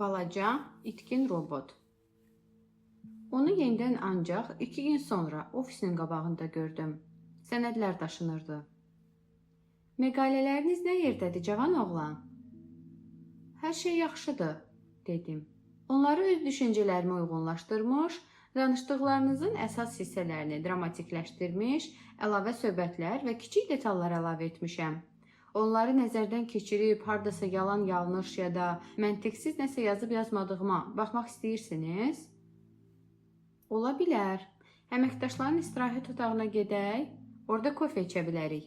Balaca, itkin robot. Onu yenidən ancaq 2 gün sonra ofisinin qabağında gördüm. Sənədlər daşınırdı. Məqalələriniz nə yerdədir, cavan oğlan? Hər şey yaxşıdır, dedim. Onları öz düşüncələrimə uyğunlaşdırmış, danışdıqlarınızın əsas hissələrini dramatikləşdirmiş, əlavə söhbətlər və kiçik detallar əlavə etmişəm. Onları nəzərdən keçirib, hardasa yalan, yanlış ya da məntiqsiz nəsə yazıb yazmadığıma baxmaq istəyirsiniz? Ola bilər. Əməkdaşların istirahət otağına gedək, orada kofe içə bilərik.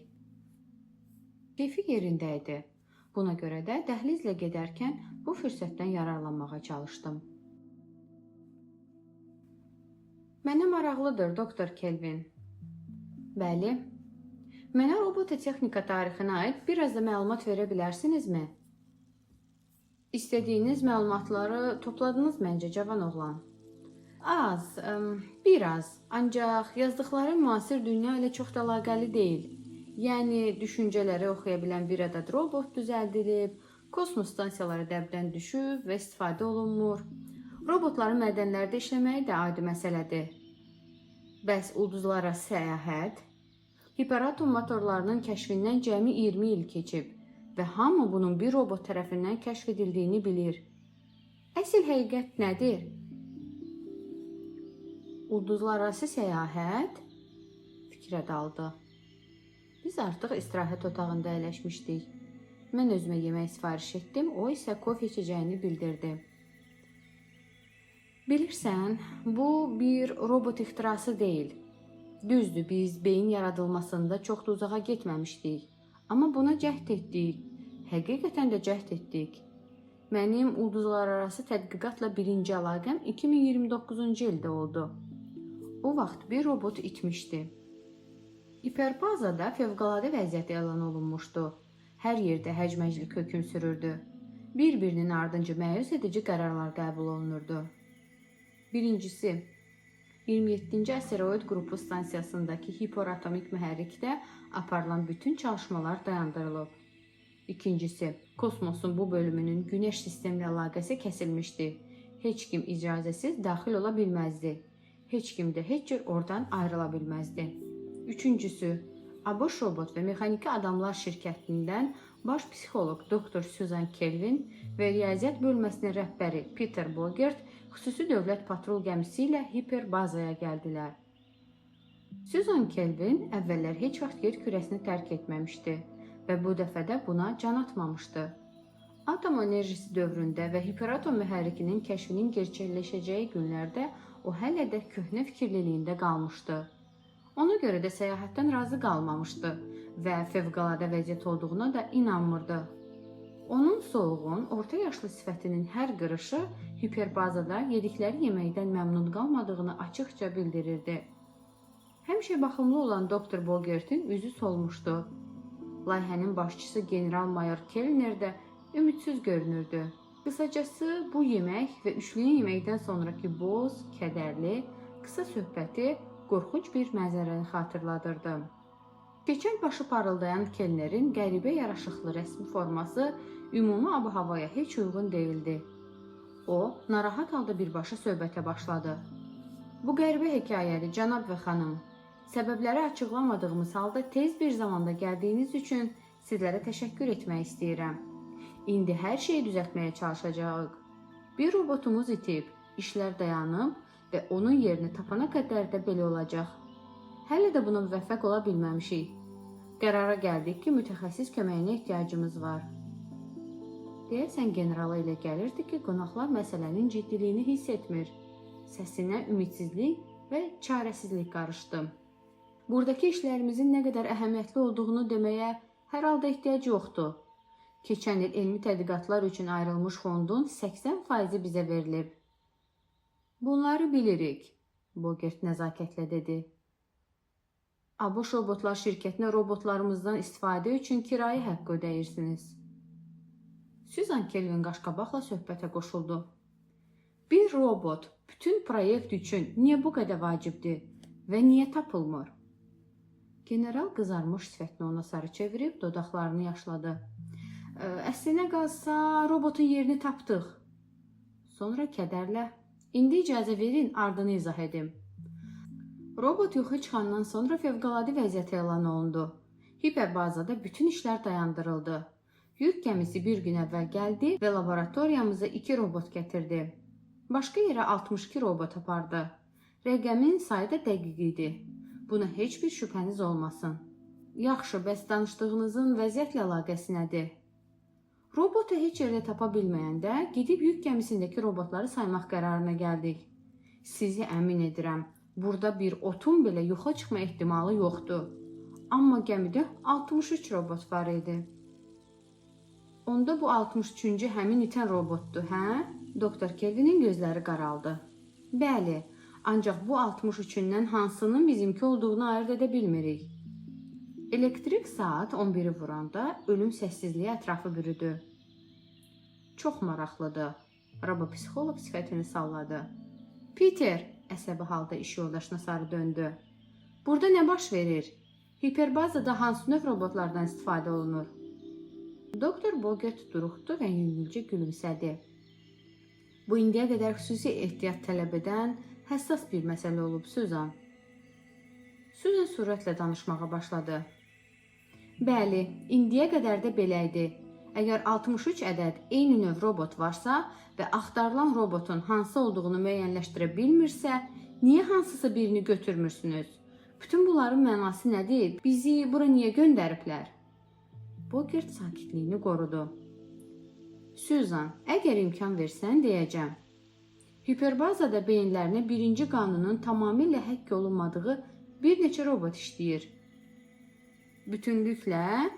Keyfi yerində idi. Buna görə də dəhlizlə gedərkən bu fürsətdən yararlanmağa çalışdım. Mənə maraqlıdır, doktor Kelvin. Bəli. Mənə robototexnika tarixinə aid biraz da məlumat verə bilərsinizmi? İstədiyiniz məlumatları topladınız məncə, cavan oğlan. Az, biraz. Ancaq yazdıqları müasir dünya ilə çox da əlaqəli deyil. Yəni, düşüncələri oxuya bilən bir ədəd robot düzəldilib, kosmos stansiyaları dəbdən düşüb və istifadə olunmur. Robotların mədənlərdə işləməyi də adi məsələdir. Bəs ulduzlara səyahət? Hiperatom motorlarının kəşfindən cəmi 20 il keçib və hamı bunun bir robot tərəfindən kəşf edildiyini bilir. Əsl həqiqət nədir? Ulduzlararası səyahət? Fikrə daldı. Biz artıq istirahət otağında əyləşmişdik. Mən özümə yemək sifariş etdim, o isə kofe içəcəyini bildirdi. Bilirsən, bu bir robot ixtirası deyil. Düzdür, biz beyin yaradılmasında çox da uzağa getməmişdik. Amma buna cəhd etdik. Həqiqətən də cəhd etdik. Mənim ulduzlararası tədqiqatla birinci əlaqəm 2029-cu ildə oldu. O vaxt bir robot itmişdi. Hiperbazada fövqəladə vəziyyət elan olunmuşdu. Hər yerdə həcməclik hökm sürürdü. Bir-birinin ardınca məyus edici qərarlar qəbul olunurdu. Birincisi, 27-ci asteroid qrupu stansiyasındakı hipoatomik mühərrikdə aparılan bütün çalışmalar dayandırılıb. İkincisi, kosmosun bu bölümünün Günəş sistemlə əlaqəsi kəsilmişdi. Heç kim icazəsiz daxil ola bilməzdi. Heç kim də heç cür oradan ayrıla bilməzdi. Üçüncüsü, ABŞ Robot və Mexaniki Adamlar şirkətindən baş psixoloq Dr. Susan Kelvin və riyaziyyat bölməsinin rəhbəri Peter Bogert xüsusi dövlət patrul gəmisi ilə hiperbazaya gəldilər. Susan Kelvin əvvəllər heç vaxt yer kürəsini tərk etməmişdi və bu dəfə də buna can atmamışdı. Atom enerjisi dövründə və hiperatom mühərrikinin kəşfinin gerçəkləşəcəyi günlərdə o hələ də köhnə fikirliliyində qalmışdı. Ona görə də səyahətdən razı qalmamışdı və fövqəladə vəziyyət olduğuna da inanmırdı. Onun solğun, orta yaşlı sifətinin hər qırışı hiperbazada yedikləri yeməkdən məmnun qalmadığını açıqca bildirirdi. Həmişə baxımlı olan Dr. Bogertin üzü solmuşdu. Layihənin başçısı general-mayor Kellner də ümidsiz görünürdü. Qısacası bu yemək və üçlüyün yeməkdən sonraki boz, kədərli, qısa söhbəti qorxunc bir mənzərəni xatırladırdı. Keçəl başı parıldayan Kellnerin qəribə yaraşıqlı rəsmi forması ümumi ab-havaya heç uyğun deyildi. O, narahat halda birbaşa söhbətə başladı. Bu qəribə hekayədir, cənab və xanım. Səbəbləri açıqlamadığımız halda tez bir zamanda gəldiyiniz üçün sizlərə təşəkkür etmək istəyirəm. İndi hər şeyi düzəltməyə çalışacağıq. Bir robotumuz itib, işlər dayanıb və onun yerini tapana qədər də belə olacaq. Hələ də buna müvəffəq ola bilməmişik. Qərara gəldik ki, mütəxəssis köməyinə ehtiyacımız var. Deyəsən generala ilə gəlirdi ki, qonaqlar məsələnin ciddiliyini hiss etmir. Səsinə ümidsizlik və çarəsizlik qarışdı. Buradakı işlərimizin nə qədər əhəmiyyətli olduğunu deməyə hər halda ehtiyac yoxdur. Keçən il elmi tədqiqatlar üçün ayrılmış fondun 80% bizə verilib. Bunları bilirik, Bogert nəzakətlə dedi. ABŞ Robotlar şirkətinə robotlarımızdan istifadə üçün kirayə haqqı ödəyirsiniz. Susan Kelvin qaşqabaqla söhbətə qoşuldu. Bir robot bütün proyekt üçün niyə bu qədər vacibdir və niyə tapılmır? General qızarmış sifətini ona sarı çevirib dodaqlarını yaşladı. Əslinə qalsa robotun yerini tapdıq. Sonra kədərlə, indi icazə verin ardını izah edim. Robot yoxa çıxandan sonra fövqəladə vəziyyət elan olundu. Hiperbazada bütün işlər dayandırıldı. Yük gəmisi bir gün əvvəl gəldi və laboratoriyamıza 2 robot gətirdi. Başqa yerə 62 robot apardı. Rəqəmin sayı da dəqiq idi. Buna heç bir şübhəniz olmasın. Yaxşı, bəs danışdığınızın vəziyyətlə əlaqəsi nədir? Robotu heç yerdə tapa bilməyəndə gedib yük gəmisindəki robotları saymaq qərarına gəldik. Sizi əmin edirəm, burada bir otun belə yoxa çıxma ehtimalı yoxdur. Amma gəmidə 63 robot var idi. Onda bu 63-cü həmin itən robotdur, hə? Doktor Kelvinin gözləri qaraldı. Bəli, ancaq bu 63-dən hansının bizimki olduğunu ayırt edə bilmirik. Elektrik saat 11-i vuranda ölüm səssizliyi ətrafı bürüdü. Çox maraqlıdır. Robopsixoloq sifətini salladı. Peter, əsəbi halda iş yoldaşına sarı döndü. Burada nə baş verir? Hiperbazada hansı növ robotlardan istifadə olunur? Doktor Bogert duruxdu və yüngülcə gülümsədi. Bu indiyə qədər xüsusi ehtiyat tələb edən həssas bir məsələ olub, Susan. Susan sürətlə danışmağa başladı. Bəli, indiyə qədər də belə idi. Əgər 63 ədəd eyni növ robot varsa və axtarılan robotun hansı olduğunu müəyyənləşdirə bilmirsə, niyə hansısa birini götürmürsünüz? Bütün bunların mənası nədir? Bizi bura niyə göndəriblər? Bogert sakitliyini qorudu. Susan, əgər imkan versən deyəcəm. Hiperbazada beyinlərinə birinci qanunun tamamilə həkk olunmadığı bir neçə robot işləyir. Bütünlüklə,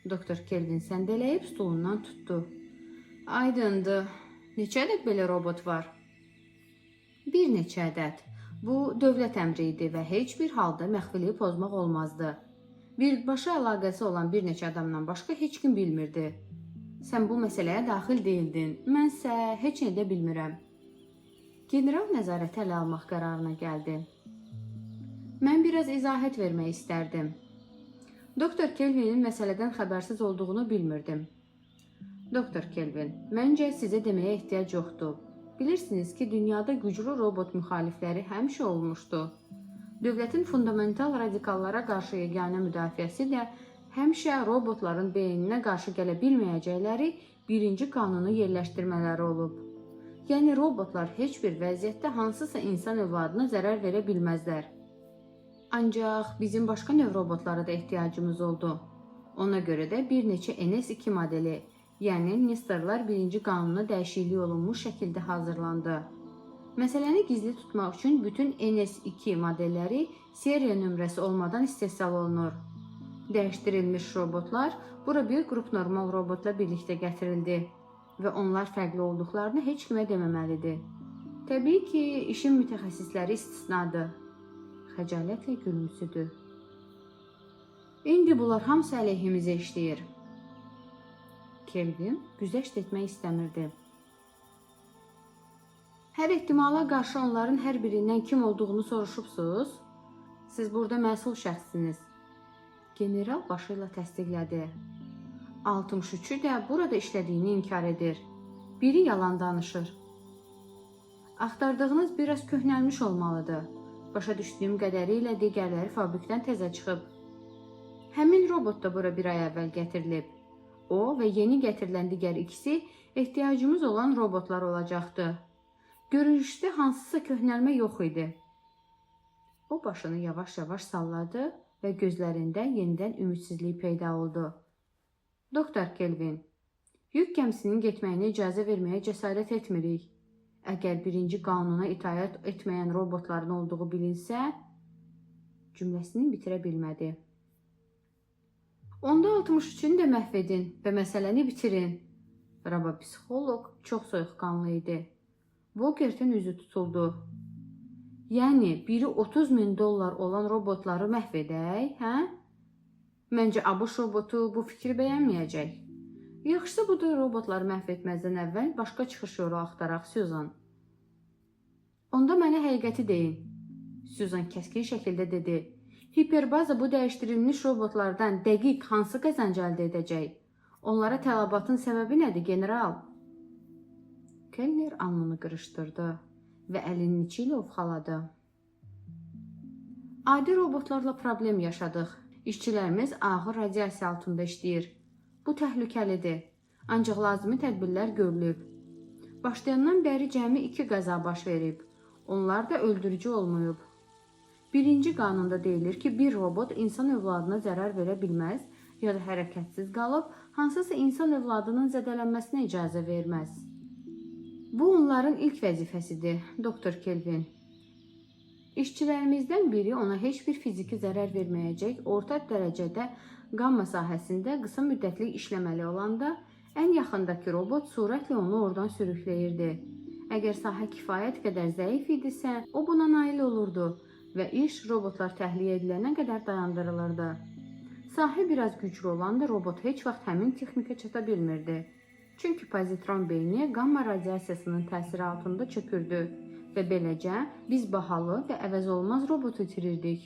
Doktor Kelvin səndələyib stolundan tutdu. Aydındır. Neçə ədəd belə robot var? Bir neçə ədəd. Bu dövlət əmri idi və heç bir halda məxfiliyi pozmaq olmazdı. Birbaşa əlaqəsi olan bir neçə adamdan başqa heç kim bilmirdi. Sən bu məsələyə daxil deyildin. Mənsə heç nə də bilmirəm. General nəzarəti ələ almaq qərarına gəldi. Mən biraz izahat vermək istərdim. Doktor Kelvinin məsələdən xəbərsiz olduğunu bilmirdim. Doktor Kelvin, məncə sizə deməyə ehtiyac yoxdur. Bilirsiniz ki, dünyada güclü robot müxalifləri həmişə olmuşdu. Dövlətin fundamental radikallara qarşı yeganə müdafiəsi də həmişə robotların beyninə qarşı gələ bilməyəcəkləri birinci qanunu yerləşdirmələri olub. Yəni, robotlar heç bir vəziyyətdə hansısa insan övladına zərər verə bilməzlər. Ancaq bizim başqa növ robotlara da ehtiyacımız oldu. Ona görə də bir neçə NS2 modeli, yəni Nestorlar birinci qanuna dəyişiklik olunmuş şəkildə hazırlandı. Məsələni gizli tutmaq üçün bütün NS2 modelləri seriya nömrəsi olmadan istehsal olunur. Dəyişdirilmiş robotlar bura bir qrup normal robotla birlikdə gətirildi və onlar fərqli olduqlarını heç kimə deməməlidir. Təbii ki, işin mütəxəssisləri istisnadır. Xəcalətlə gülümsüdü. İndi bunlar hamısı əleyhimizə işləyir. Kelvin güzəşt etmək istəmirdi. Hər ehtimala qarşı onların hər birindən kim olduğunu soruşubsuz? Siz burada məsul şəxssiniz. General başı ilə təsdiqlədi. 63-ü də burada işlədiyini inkar edir. Biri yalan danışır. Axtardığınız biraz köhnəlmiş olmalıdır. Başa düşdüyüm qədərilə digərləri fabrikdən təzə çıxıb. Həmin robot da bura bir ay əvvəl gətirilib. O və yeni gətirilən digər ikisi ehtiyacımız olan robotlar olacaqdı. Görünüşdə hansısa köhnəlmə yox idi. O başını yavaş-yavaş salladı və gözlərində yenidən ümidsizlik peyda oldu. Doktor Kelvin, yük gəmisinin getməyinə icazə verməyə cəsarət etmirik. Əgər birinci qanuna itaət etməyən robotların olduğu bilinsə, cümləsini bitirə bilmədi. Onda 63-ünü də məhv edin və məsələni bitirin. Robopsixoloq çox soyuqqanlı idi. Bogertin üzü tutuldu. Yəni, biri $30.000 olan robotları məhv edək, hə? Məncə, ABŞ robotu bu fikri bəyənməyəcək. Yaxşısı budur, robotları məhv etməzdən əvvəl başqa çıxış yolu axtaraq, Susan. Onda mənə həqiqəti deyin. Susan kəskin şəkildə dedi. Hiperbaza bu dəyişdirilmiş robotlardan dəqiq hansı qazanc əldə edəcək? Onlara tələbatın səbəbi nədir, general? Kellner alnını qırışdırdı və əlinin içi ilə ovxaladı. Adi robotlarla problem yaşadıq. İşçilərimiz ağır radiasiya altında işləyir. Bu təhlükəlidir. Ancaq lazımi tədbirlər görülüb. Başlayandan bəri cəmi 2 qəza baş verib. Onlar da öldürücü olmayıb. Birinci qanunda deyilir ki, bir robot insan övladına zərər verə bilməz ya da hərəkətsiz qalıb, hansısa insan övladının zədələnməsinə icazə verməz. Bu onların ilk vəzifəsidir, Dr. Kelvin. İşçilərimizdən biri ona heç bir fiziki zərər verməyəcək orta dərəcədə qamma sahəsində qısa müddətli işləməli olanda, ən yaxındakı robot sürətlə onu oradan sürükləyirdi. Əgər sahə kifayət qədər zəif idisə, o buna nail olurdu və iş robotlar təxliyə edilənə qədər dayandırılırdı. Sahə biraz güclü olanda robot heç vaxt həmin texnika çata bilmirdi. Çünki pozitron beyni qamma radiasiyasının təsiri altında çökürdü və beləcə biz bahalı və əvəzolunmaz robot itirirdik.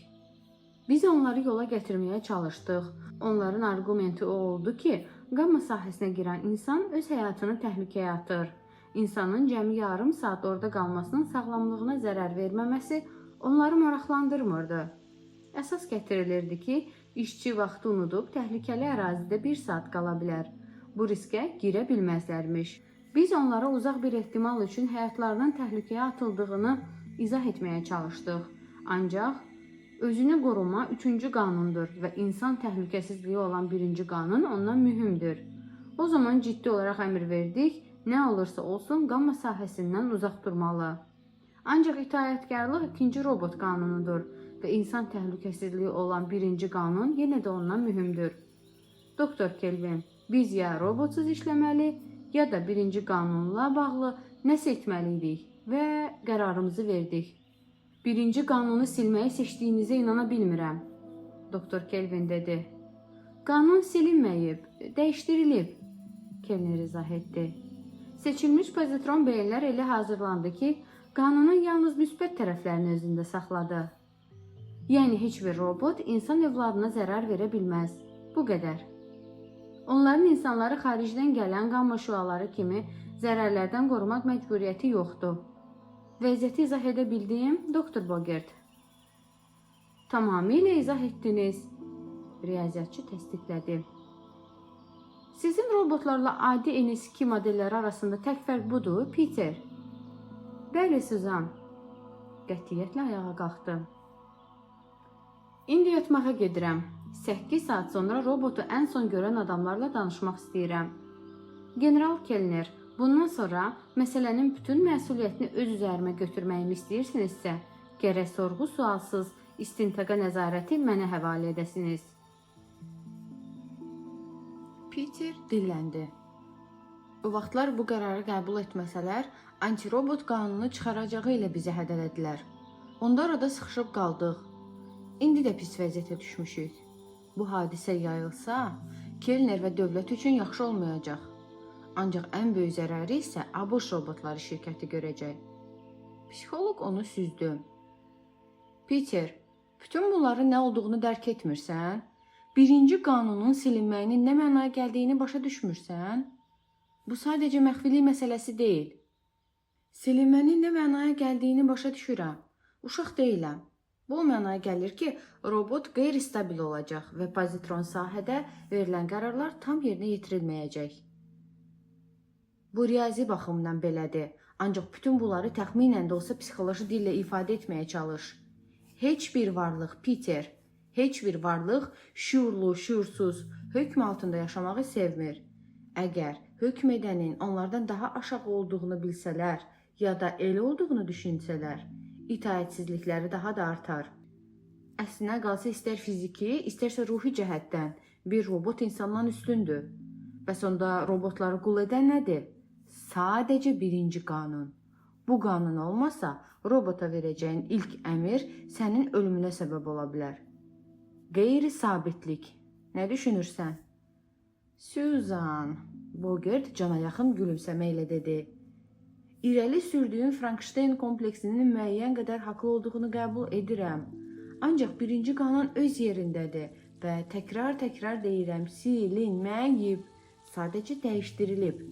Biz onları yola gətirməyə çalışdıq. Onların arqumenti o oldu ki, qamma sahəsinə girən insan öz həyatını təhlükəyə atır. İnsanın cəmi yarım saat orada qalmasının sağlamlığına zərər verməməsi onları maraqlandırmırdı. Əsas gətirilirdi ki, işçi vaxtı unudub təhlükəli ərazidə 1 saat qala bilər. Bu riskə girə bilməzlərmiş. Biz onlara uzaq bir ehtimal üçün həyatlarının təhlükəyə atıldığını izah etməyə çalışdıq. Ancaq özünü qoruma 3-cü qanundur və insan təhlükəsizliyi olan 1-ci qanun ondan mühümdür. O zaman ciddi olaraq əmr verdik, nə olursa olsun qamma sahəsindən uzaq durmalı. Ancaq itaətkarlıq 2-ci robot qanunudur və insan təhlükəsizliyi olan 1-ci qanun yenə də ondan mühümdür. Dr. Kelvin, biz ya robotsuz işləməli, ya da 1-ci qanunla bağlı nəsə etməliydik və qərarımızı verdik. 1-ci qanunu silməyi seçdiyinizə inana bilmirəm, Dr. Kelvin dedi. Qanun silinməyib, dəyişdirilib, Kellner izah etdi. Seçilmiş pozitron beyinlər elə hazırlandı ki, qanunun yalnız müsbət tərəflərini özündə saxladı. Yəni heç bir robot insan övladına zərər verə bilməz. Bu qədər. Onların insanları xaricdən gələn qamma şüaları kimi zərərlərdən qorumaq məcburiyyəti yoxdur. Vəziyyəti izah edə bildim, Dr. Bogert. Tamamilə izah etdiniz, riyaziyyatçı təsdiqlədi. Sizin robotlarla adi NS2 modelləri arasında tək fərq budur, Peter. Bəli, Suzan. Qətiyyətlə ayağa qalxdı. İndi yatmağa gedirəm. 8 saat sonra robotu ən son görən adamlarla danışmaq istəyirəm. General Kellner, bundan sonra məsələnin bütün məsuliyyətini öz üzərimə götürməyimi istəyirsinizsə, gərək sorğu-sualsız istintaqa nəzarəti mənə həvalə edəsiniz. Peter dilləndi. O vaxtlar bu qərarı qəbul etməsələr, antirobot qanunu çıxaracağı ilə bizi hədələdilər. Onda orada sıxışıb qaldıq. İndi də pis vəziyyətə düşmüşük. Bu hadisə yayılsa, Kellner və dövlət üçün yaxşı olmayacaq. Ancaq ən böyük zərəri isə ABŞ robotları şirkəti görəcək. Psixoloq onu süzdü. Peter, bütün bunların nə olduğunu dərk etmirsən? 1-ci qanunun silinməyinin nə mənaya gəldiyini başa düşmürsən? Bu sadəcə məxfilik məsələsi deyil. Silinmənin nə mənaya gəldiyini başa düşürəm. Uşaq deyiləm. Bu mənaya gəlir ki, robot qeyri-stabil olacaq və pozitron sahədə verilən qərarlar tam yerinə yetirilməyəcək. Bu riyazi baxımdan belədir, ancaq bütün bunları təxminən də olsa psixoloji dillə ifadə etməyə çalış. Heç bir varlıq, Peter, heç bir varlıq şüurlu, şüursuz, hökm altında yaşamağı sevmir. Əgər hökm edənin onlardan daha aşağı olduğunu bilsələr ya da elə olduğunu düşünsələr, itaətsizlikləri daha da artar. Əslinə qalsa istər fiziki, istərsə ruhi cəhətdən bir robot insandan üstündür. Bəs onda robotları qul edən nədir? Sadəcə 1-ci qanun. Bu qanun olmasa, robota verəcəyin ilk əmr sənin ölümünə səbəb ola bilər. Qeyri-sabitlik. Nə düşünürsən? Susan, Bogert cana yaxın gülümsəməklə dedi. İrəli sürdüyün Frankenstein kompleksinin müəyyən qədər haqlı olduğunu qəbul edirəm. Ancaq 1-ci qanun öz yerindədir və təkrar deyirəm, silinməyib, sadəcə dəyişdirilib.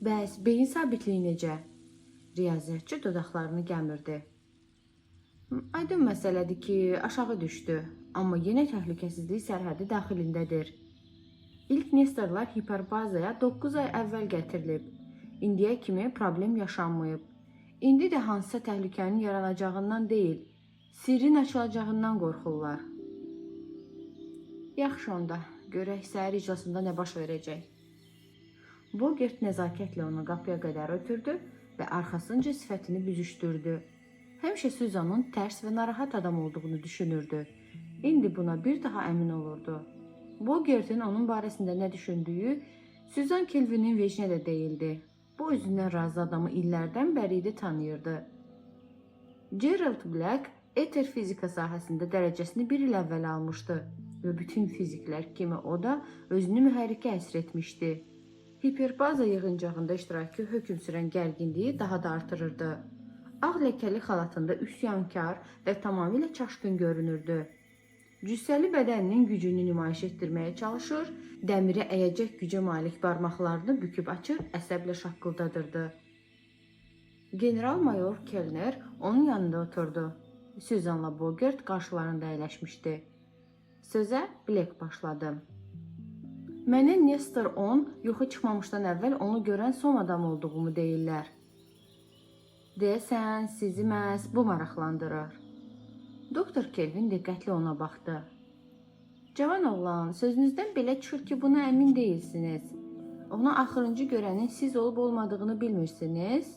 Bəs beyin sabitliyi necə? Riyaziyyatçı dodaqlarını gəmirdi. Aydın məsələdir ki, aşağı düşdü, amma yenə təhlükəsizlik sərhədi daxilindədir. İlk nestorlar hiperbazaya 9 ay əvvəl gətirilib. İndiyə kimi problem yaşanmayıb. İndi də hansısa təhlükənin yaranacağından deyil, sirrin açılacağından qorxurlar. Yaxşı onda, görək səhər iclasında nə baş verəcək. Bogert nəzakətlə onu qapıya qədər ötürdü və arxasınca sifətini büzüşdürdü. Həmişə Suzanın tərs və narahat adam olduğunu düşünürdü. İndi buna bir daha əmin olurdu. Bogertin onun barəsində nə düşündüyü Suzan Kelvinin vecinə də deyildi. Bu özündən razı adamı illərdən bəri tanıyırdı. Gerald Black eter fizika sahəsində dərəcəsini bir il əvvəl almışdı və bütün fiziklər kimi o da özünü mühərrikə həsr etmişdi. Hiperbaza yığıncağında iştirakı hökm sürən gərginliyi daha da artırırdı. Ağ ləkəli xalatında üsyankar və tamamilə çaşqın görünürdü. Cüssəli bədəninin gücünü nümayiş etdirməyə çalışır, dəmiri əyəcək gücə malik barmaqlarını büküb açır, əsəblə şaqqıldadırdı. General-mayor Kellner onun yanında oturdu. Suzanla Bogert qarşılarında əyləşmişdi. Sözə Black başladı. Mənə Nestor 10 yoxa çıxmamışdan əvvəl onu görən son adam olduğumu deyirlər. Deyəsən, sizi məhz bu maraqlandırır. Doktor Kelvin diqqətlə ona baxdı. Cavan oğlan, sözünüzdən belə çıxır ki, buna əmin deyilsiniz. Ona axırıncı görənin siz olub-olmadığını bilmirsiniz.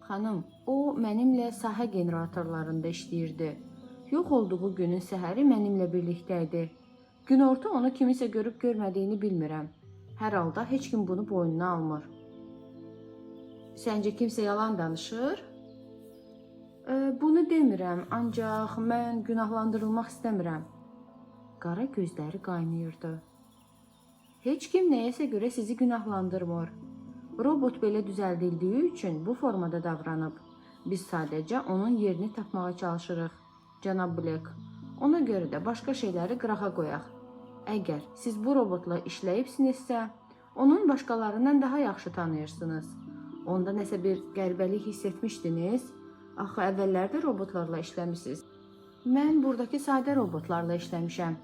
Xanım, o mənimlə sahə generatorlarında işləyirdi. Yox olduğu günün səhəri mənimlə birlikdə idi. Günorta onu kimisə görüb görmədiyini bilmirəm. Hər halda heç kim bunu boynuna almır. Səncə kimsə yalan danışır? Bunu demirəm, ancaq mən günahlandırılmaq istəmirəm. Qara gözləri qaynayırdı. Heç kim nəyəsə görə sizi günahlandırmır. Robot belə düzəldildiyi üçün bu formada davranıb. Biz sadəcə onun yerini tapmağa çalışırıq, cənab Black. Ona görə də başqa şeyləri qırağa qoyaq. Əgər siz bu robotla işləyibsinizsə, onun başqalarından daha yaxşı tanıyırsınız. Onda nəsə bir qəribəlik hiss etmişdiniz? Axı əvvəllərdə robotlarla işləmisiniz. Mən buradakı sadə robotlarla işləmişəm.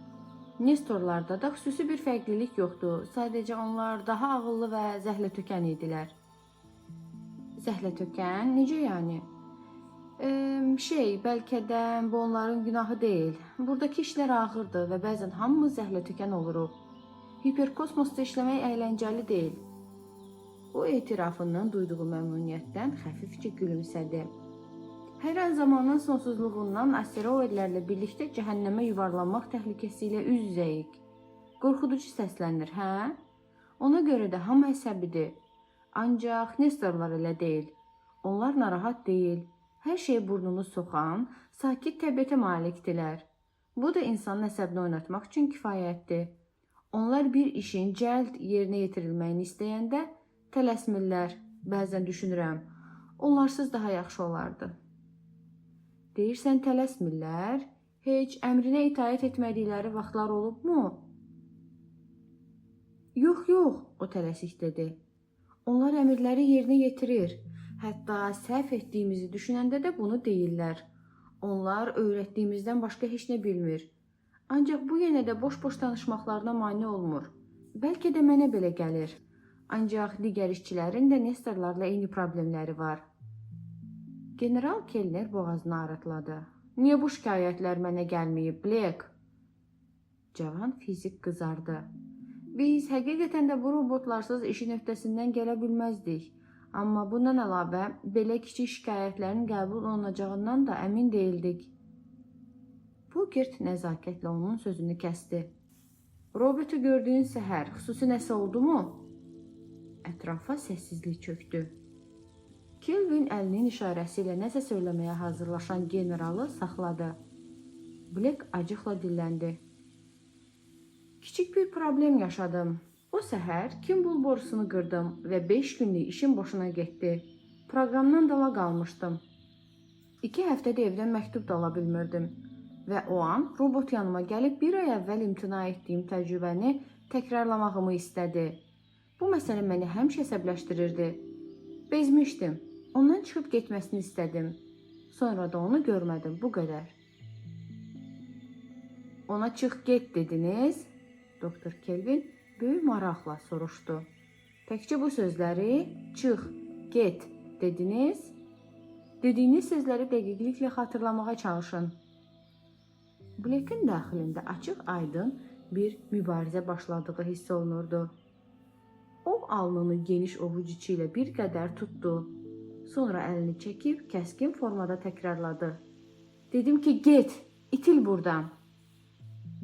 Nestorlarda da xüsusi bir fərqlilik yoxdur. Sadəcə onlar daha ağıllı və zəhlətökən idilər. Zəhlətökən? Necə yəni? Bəlkə də bu onların günahı deyil. Buradakı işlər ağırdır və bəzən hamımız zəhlətökən oluruq. Hiperkosmosda işləmək əyləncəli deyil. O etirafından duyduğu məmnuniyyətdən xəfifcə gülümsədi. Hər an zamanın sonsuzluğundan asteroidlərlə birlikdə cəhənnəmə yuvarlanmaq təhlükəsi ilə üz-üzəyik. Qorxuducu səslənir, hə? Ona görə də hamı əsəbidir. Ancaq Nestorlar elə deyil. Onlar narahat deyil. Hər şeyi burnunu soxan, sakit təbiətə malikdirlər. Bu da insanın əsəbini oynatmaq üçün kifayətdir. Onlar bir işin cəld yerinə yetirilməyini istəyəndə tələsmirlər. Bəzən düşünürəm, onlarsız daha yaxşı olardı. Deyirsən tələsmirlər? Heç əmrinə itaət etmədikləri vaxtlar olubmu? Yox, o tələsik dedi. Onlar əmrləri yerinə yetirir. Hətta səhv etdiyimizi düşünəndə də bunu deyirlər. Onlar öyrətdiyimizdən başqa heç nə bilmir. Ancaq bu yenə də boş-boş danışmaqlarına mane olmur. Bəlkə də mənə belə gəlir. Ancaq digər işçilərin də Nestorlarla eyni problemləri var. General Kellner boğazını arıtladı. Niyə bu şikayətlər mənə gəlməyib, Black? Cavan fizik qızardı. Biz həqiqətən də bu robotlarsız işin öhdəsindən gələ bilməzdik. Amma bundan əlavə, belə kiçik şikayətlərin qəbul olunacağından da əmin deyildik. Bogert nəzakətlə onun sözünü kəsdi. Robotu gördüyün səhər xüsusi nəsə oldu mu? Ətrafa səssizlik çöktü. Kelvin əlinin işarəsi ilə nəsə söyləməyə hazırlaşan generalı saxladı. Black acıqla dilləndi. Kiçik bir problem yaşadım. O səhər Kimball borusunu qırdım və 5 günlük işim boşuna getdi. Proqramdan dala qalmışdım. 2 həftədə evdən məktub da ala bilmirdim. Və o an robot yanıma gəlib 1 ay əvvəl imtina etdiyim təcrübəni təkrarlamağımı istədi. Bu məsələ məni həmişə əsəbləşdirirdi. Bezmişdim. Ondan çıxıb getməsini istədim. Sonra da onu görmədim, bu qədər. Ona çıx get dediniz? Doktor Kelvin böyük maraqla soruşdu. Təkcə bu sözləri çıx, get dediniz? Dediyiniz sözləri dəqiqliklə xatırlamağa çalışın. Blake'in daxilində açıq aydın bir mübarizə başladığı hiss olunurdu. O alnını geniş ovuc içi ilə bir qədər tutdu. Sonra əlini çəkib kəskin formada təkrarladı. Dedim ki, get, itil buradan.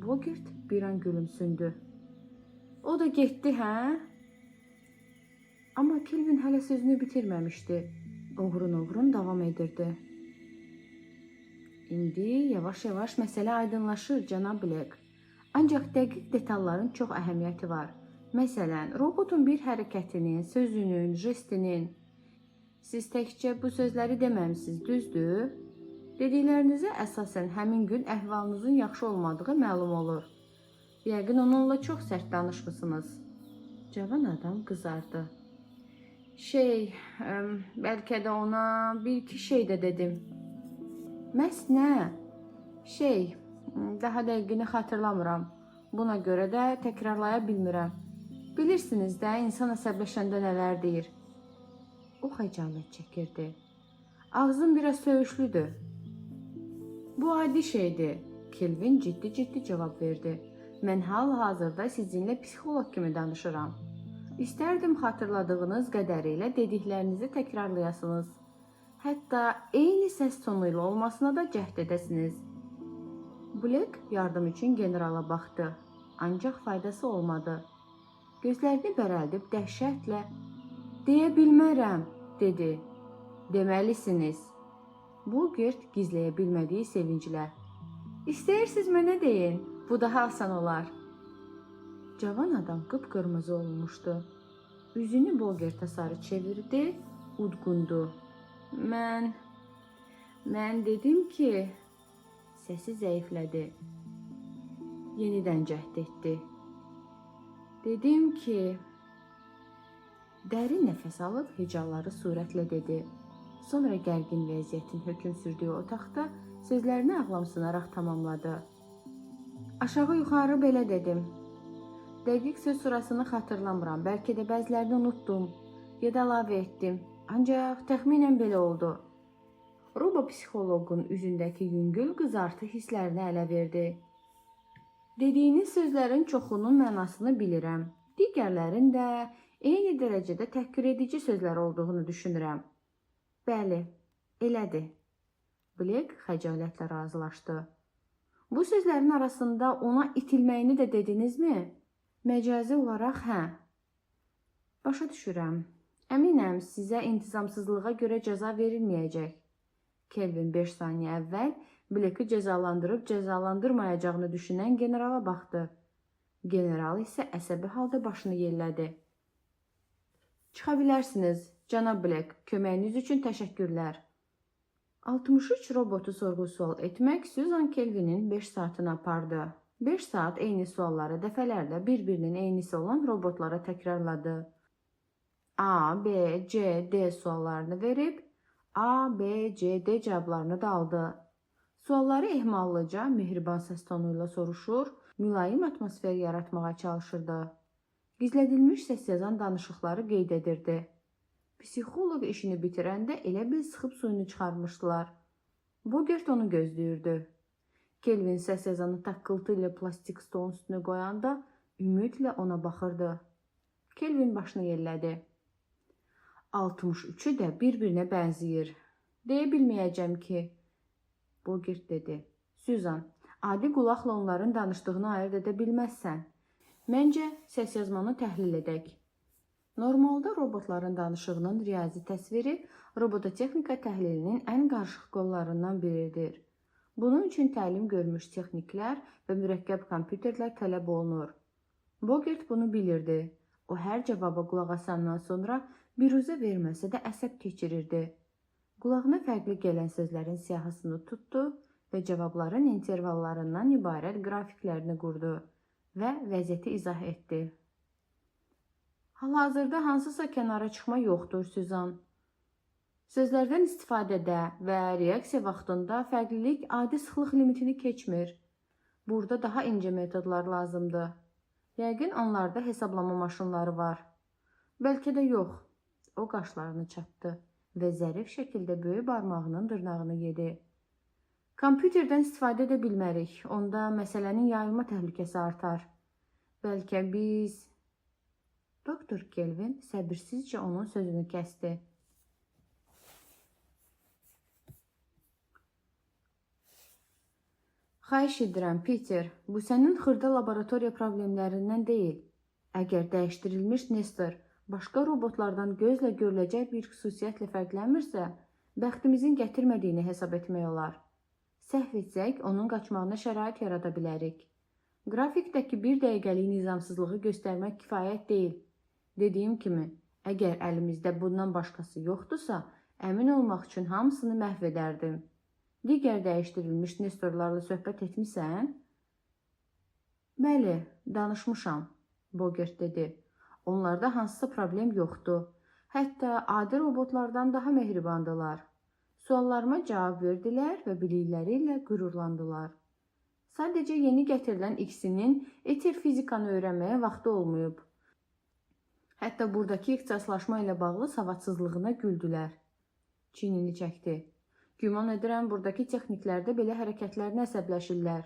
Bogert bir an gülümsündü. O da getdi, hə? Amma Kelvin hələ sözünü bitirməmişdi. Oğrun davam edirdi. İndi yavaş-yavaş məsələ aydınlaşır, cənab Blake. Ancaq dəqiq detalların çox əhəmiyyəti var. Məsələn, robotun bir hərəkətinin, sözünün, jestinin. Siz təkcə bu sözləri deməmisiniz, düzdür? Dediklərinizə əsasən həmin gün əhvalınızın yaxşı olmadığı məlum olur. Yəqin onunla çox sərt danışmısınız. Cavan adam qızardı. Bəlkə də ona bir-iki şey də dedim. Məhz nə? Daha dəqiqini xatırlamıram. Buna görə də təkrarlaya bilmirəm. Bilirsiniz də, insan əsəbləşəndə nələr deyir. O xəcalət çəkirdi. Ağzım biraz söyüşlüdür. Bu adi şeydir. Kelvin ciddi cavab verdi. Mən hal-hazırda sizinlə psixoloq kimi danışıram. İstərdim xatırladığınız qədərilə dediklərinizi təkrarlayasınız. Hətta eyni səs tonu ilə olmasına da cəhd edəsiniz. Blake yardım üçün generala baxdı. Ancaq faydası olmadı. Gözlərini bərəldib dəhşətlə deyə bilmərəm, dedi. Deməlisiniz. Bogert gizləyə bilmədiyi sevinclə. İstəyirsiniz mənə deyin, bu daha asan olar. Cavan adam qıpqırmızı olmuşdu. Üzünü Bogertə sarı çevirdi, udqundu. Mən dedim ki, səsi zəiflədi. Yenidən cəhd etdi. Dedim ki, dərin nəfəs alıb hecaları sürətlə dedi. Sonra gərgin vəziyyətin hökm sürdüyü otaqda sözlərini ağlamsınaraq tamamladı. Aşağı yuxarı belə dedim. Dəqiq söz sırasını xatırlamıram, bəlkə də bəzilərini unutdum ya da əlavə etdim. Ancaq təxminən belə oldu. Robopsixoloqun üzündəki yüngül qızartı hisslərini ələ verdi. Dediyiniz sözlərin çoxunun mənasını bilirəm. Digərlərin də eyni dərəcədə təhqir edici sözlər olduğunu düşünürəm. Bəli, elədir. Blake xəcalətlə razılaşdı. Bu sözlərin arasında ona itilməyini də dedinizmi? Məcazi olaraq hə. Başa düşürəm. Əminəm sizə intizamsızlığa görə cəza verilməyəcək. Kelvin 5 saniyə əvvəl Blake'ı cəzalandırıb cəzalandırmayacağını düşünən generala baxdı. General isə əsəbi halda başını yellədi. Çıxa bilərsiniz, cənab Blake, köməyiniz üçün təşəkkürlər. 63 robotu sorğu-sual etmək Susan Kelvinin 5 saatını apardı. 5 saat eyni sualları dəfələrlə bir-birinin eynisi olan robotlara təkrarladı. A, B, C, D suallarını verib, A, B, C, D cavablarını da aldı. Sualları ehmallıca, mehriban səs tonu ilə soruşur, mülayim atmosfer yaratmağa çalışırdı. Gizlədilmiş səs yazan danışıqları qeyd edirdi. Psixoloq işini bitirəndə elə bil sıxıb suyunu çıxarmışdılar. Bogert onu gözləyirdi. Kelvin səs yazanı taqqıltı ilə plastik stolun üstünə qoyanda ümidlə ona baxırdı. Kelvin başını yellədi. 63-ü də bir-birinə bənzəyir. Deyə bilməyəcəm ki, Bogert dedi. Susan, adi qulaqla onların danışdığını ayırt edə bilməzsən. Məncə, səs yazmanı təhlil edək. Normalda robotların danışığının riyazi təsviri robototexnika təhlilinin ən qarışıq qollarından biridir. Bunun üçün təlim görmüş texniklər və mürəkkəb kompüterlər tələb olunur. Bogert bunu bilirdi. O hər cavaba qulaq asandan sonra biruzə verməsə də əsəb keçirirdi. Qulağına fərqli gələn sözlərin siyahısını tutdu və cavabların intervallarından ibarət qrafiklərini qurdu və vəziyyəti izah etdi. Hal-hazırda hansısa kənara çıxma yoxdur, Süzan. Sözlərdən istifadədə və reaksiya vaxtında fərqlilik adi sıxlıq limitini keçmir. Burada daha incə metodlar lazımdır. Yəqin onlarda hesablama maşınları var. Bəlkə də yox. O qaşlarını çatdı və zərif şəkildə böyük barmağının dırnağını yedi. Kompüterdən istifadə edə bilmərik. Onda məsələnin yayılma təhlükəsi artar. Bəlkə biz... Doktor Kelvin səbirsizcə onun sözünü kəsdi. Xahiş edirəm, Peter, bu sənin xırda laboratoriya problemlərindən deyil. Əgər dəyişdirilmiş Nestor başqa robotlardan gözlə görüləcək bir xüsusiyyətlə fərqlənmirsə, bəxtimizin gətirmədiyini hesab etmək olar. Səhv etsək, onun qaçmağına şərait yarada bilərik. Qrafikdəki bir dəqiqəlik nizamsızlığı göstərmək kifayət deyil. Dediyim kimi, əgər əlimizdə bundan başqası yoxdursa, əmin olmaq üçün hamısını məhv edərdim. Digər dəyişdirilmiş Nestorlarla söhbət etmisən? Bəli, danışmışam, Bogert dedi. Onlarda hansısa problem yoxdur. Hətta adi robotlardan daha mehribandılar. Suallarıma cavab verdilər və bilikləri ilə qürurlandılar. Sadəcə yeni gətirilən ikisinin etir fizikanı öyrənməyə vaxtı olmayıb. Hətta buradakı ixtisaslaşma ilə bağlı savadsızlığına güldülər. Çiynini çəkdi. Güman edirəm, buradakı texniklərdə belə hərəkətlərinə əsəbləşirlər.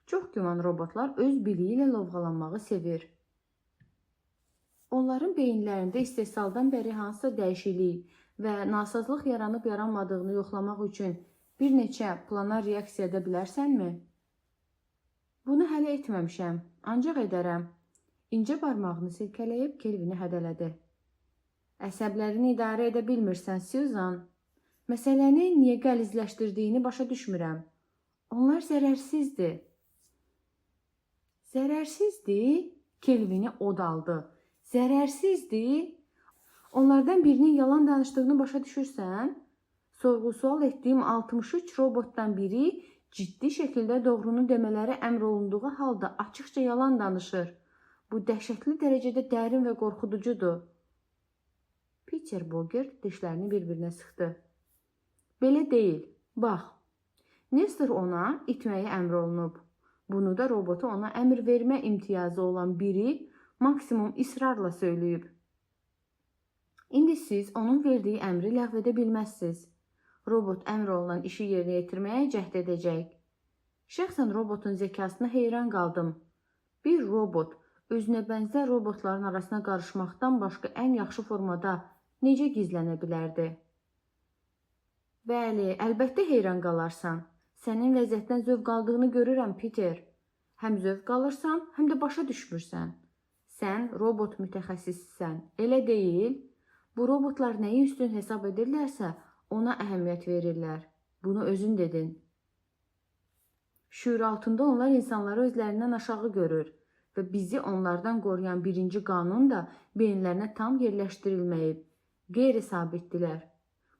Çox güman robotlar öz biliyi ilə lovğalanmağı sevir. Onların beyinlərində istehsaldan bəri hansısa dəyişiklik və nasazlıq yaranıb yaranmadığını yoxlamaq üçün bir neçə plana reaksiya edə bilərsənmi? Bunu hələ etməmişəm, ancaq edərəm. İncə barmağını silkələyib Kelvini hədələdi. Əsəblərini idarə edə bilmirsən, Susan. Məsələni niyə qəlizləşdirdiyini başa düşmürəm. Onlar zərərsizdir. Zərərsizdir? Kelvini od aldı. Zərərsizdir? Onlardan birinin yalan danışdığını başa düşürsən? Sorğu-sual etdiyim 63 robotdan biri ciddi şəkildə doğrunu demələri əmr olunduğu halda açıqca yalan danışır. Bu dəhşətli dərəcədə dərin və qorxuducudur. Peter Bogert dişlərini bir-birinə sıxdı. Belə deyil. Bax, Nestor ona itməyə əmr olunub. Bunu da robotu ona əmr vermə imtiyazı olan biri maksimum israrla söyləyib. İndi siz onun verdiyi əmri ləğv edə bilməzsiniz. Robot əmr olunan işi yerinə yetirməyə cəhd edəcək. Şəxsən robotun zəkasına heyran qaldım. Bir robot özünə bənzər robotların arasına qarışmaqdan başqa ən yaxşı formada necə gizlənə bilərdi? Bəli, əlbəttə heyran qalarsan. Sənin ləzzətdən zövq aldığını görürəm, Peter. Həm zövq alırsan, həm də başa düşmürsən. Sən robot mütəxəssissən, elə deyil? Bu robotlar nəyi üstün hesab edirlərsə, ona əhəmiyyət verirlər. Bunu özün dedin. Şüur altında onlar insanları özlərindən aşağı görür və bizi onlardan qoruyan birinci qanun da beyinlərinə tam yerləşdirilməyib. Qeyri-sabitdilər.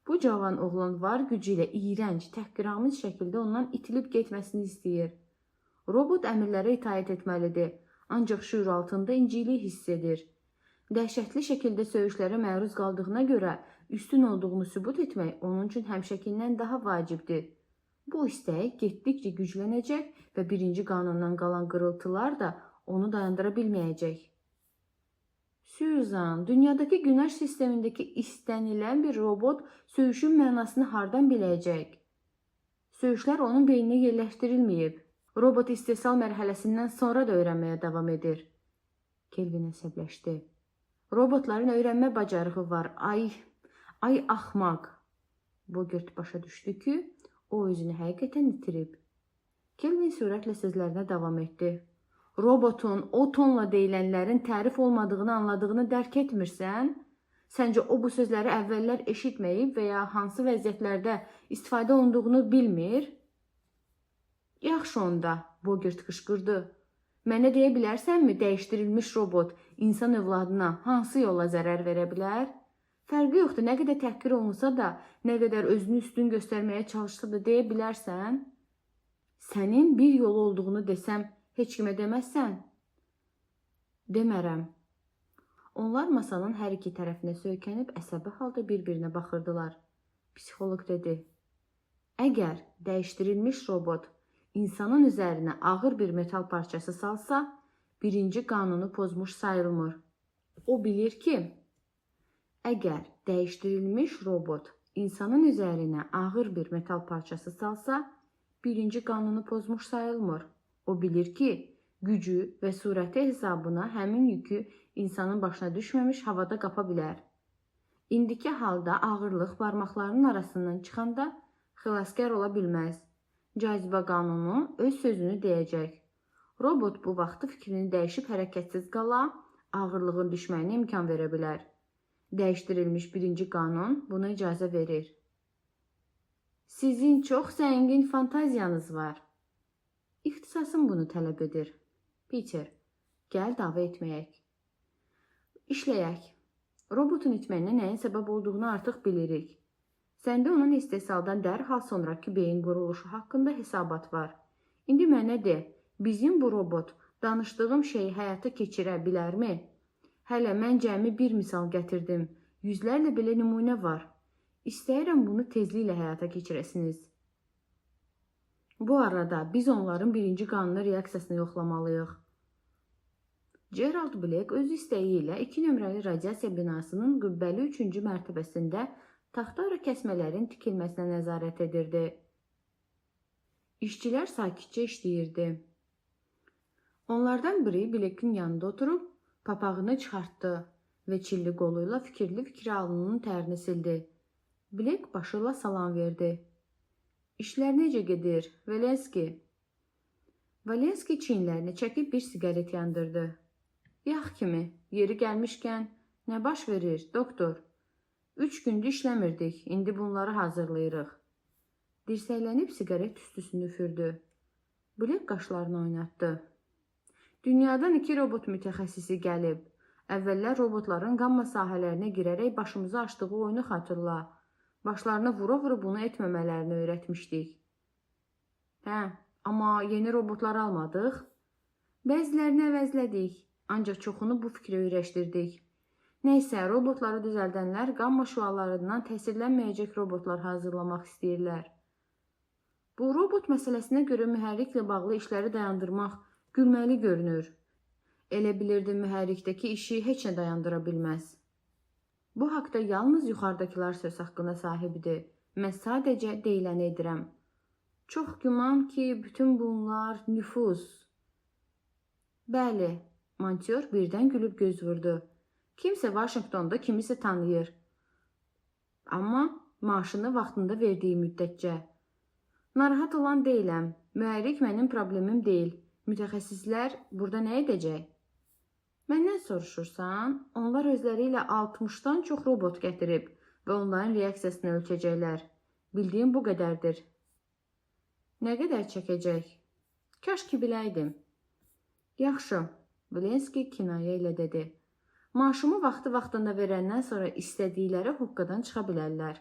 Bu cavan oğlan var gücü ilə iyrənc, təhqiramiz şəkildə ondan itilib getməsini istəyir. Robot əmrlərə itaət etməlidir, ancaq şüur altında inciklik hiss edir. Dəhşətli şəkildə söyüşlərə məruz qaldığına görə üstün olduğunu sübut etmək onun üçün həmişəkindən daha vacibdir. Bu istək getdikcə güclənəcək və birinci qanundan qalan qırıltılar da onu dayandıra bilməyəcək. Susan, dünyadakı günəş sistemindəki istənilən bir robot söyüşün mənasını hardan biləcək? Söyüşlər onun beyninə yerləşdirilməyib. Robot istehsal mərhələsindən sonra da öyrənməyə davam edir. Kelvin əsəbləşdi. Robotların öyrənmə bacarığı var. Ay axmaq. Bogert başa düşdü ki, o özünü həqiqətən itirib. Kelvin sürətlə sözlərinə davam etdi. Robotun o tonla deyilənlərin tərif olmadığını anladığını dərk etmirsən? Səncə o bu sözləri əvvəllər eşitməyib və ya hansı vəziyyətlərdə istifadə olunduğunu bilmir? Yaxşı onda, Bogert qışqırdı. Mənə deyə bilərsənmi dəyişdirilmiş robot insan övladına hansı yolla zərər verə bilər? Fərqi yoxdur, nə qədər təhqir olunsa da, nə qədər özünü üstün göstərməyə çalışsa da deyə bilərsən? Sənin bir yolu olduğunu desəm, heç kimə deməzsən? Demərəm. Onlar masanın hər iki tərəfinə söykənib əsəbi halda bir-birinə baxırdılar. Psixoloq dedi: "Əgər dəyişdirilmiş robot insanın üzərinə ağır bir metal parçası salsa, birinci qanunu pozmuş sayılmır. O bilir ki, əgər dəyişdirilmiş robot insanın üzərinə ağır bir metal parçası salsa, birinci qanunu pozmuş sayılmır. O bilir ki, gücü və surəti hesabına həmin yükü insanın başına düşməmiş havada qapa bilər. İndiki halda ağırlıq barmaqlarının arasından çıxanda xilaskar ola bilməz. Cazibə qanunu öz sözünü deyəcək. Robot bu vaxtı fikrini dəyişib hərəkətsiz qala, ağırlığın düşməyinə imkan verə bilər. Dəyişdirilmiş birinci qanun buna icazə verir. Sizin çox zəngin fantaziyanız var. İxtisasım bunu tələb edir. Peter, gəl dava etməyək. İşləyək. Robotun itməyinə nəyin səbəb olduğunu artıq bilirik. Səndə onun istehsaldan dərhal sonraki beyin quruluşu haqqında hesabat var. İndi mənə de, bizim bu robot danışdığım şeyi həyata keçirə bilərmi? Hələ mən cəmi bir misal gətirdim. Yüzlərlə belə nümunə var. İstəyirəm bunu tezliklə həyata keçirəsiniz. Bu arada biz onların birinci qanunu reaksiyasını yoxlamalıyıq. Gerald Black öz istəyi ilə 2 nömrəli radiasiya binasının qübbəli 3-cü mərtəbəsində taxta kəsmələrin tikilməsinə nəzarət edirdi. İşçilər sakitcə işləyirdi. Onlardan biri Black'in yanında oturub papağını çıxartdı və çilli qoluyla fikirli-fikri alnının tərini sildi. Black başıyla salam verdi. İşlər necə gedir, Valenski? Valenski çiyinlərini çəkib bir siqaret yandırdı. Yax kimi, yeri gəlmişkən, nə baş verir, doktor? 3 gündür işləmirdik, indi bunları hazırlayırıq. Dirsəklənib siqaret tüstüsünü üfürdü. Black qaşlarını oynatdı. Dünyadan 2 robot mütəxəssisi gəlib. Əvvəllər robotların qamma sahələrinə girərək başımıza açdığı oyunu xatırla. Başlarına vura-vura bunu etməmələrini öyrətmişdik. Hə, amma yeni robotlar almadıq. Bəzilərini əvəzlədik, ancaq çoxunu bu fikrə öyrəşdirdik. Nəysə, robotları düzəldənlər qamma şüalarından təsirlənməyəcək robotlar hazırlamaq istəyirlər. Bu robot məsələsinə görə mühərriklə bağlı işləri dayandırmaq gülməli görünür. Elə bilirdim mühərrikdəki işi heç nə dayandıra bilməz. Bu haqda yalnız yuxarıdakılar söz haqqına sahibidir. Mən sadəcə deyiləni edirəm. Çox güman ki, bütün bunlar nüfuz. Bəli, Monteur birdən gülüb göz vurdu. Kimsə Vaşinqtonda kimisə tanıyır. Amma maaşını vaxtında verdiyi müddətcə. Narahat olan deyiləm. Mühərrik mənim problemim deyil. Mütəxəssislər burada nə edəcək? Məndən soruşursan, onlar özləri ilə 60-dan çox robot gətirib və onların reaksiyasını ölçəcəklər. Bildiyim bu qədərdir. Nə qədər çəkəcək? Kaş ki biləydim. Yaxşı, Valenski kinayə ilə dedi. Maaşımı vaxtında verəndən sonra istədikləri hoqqadan çıxa bilərlər.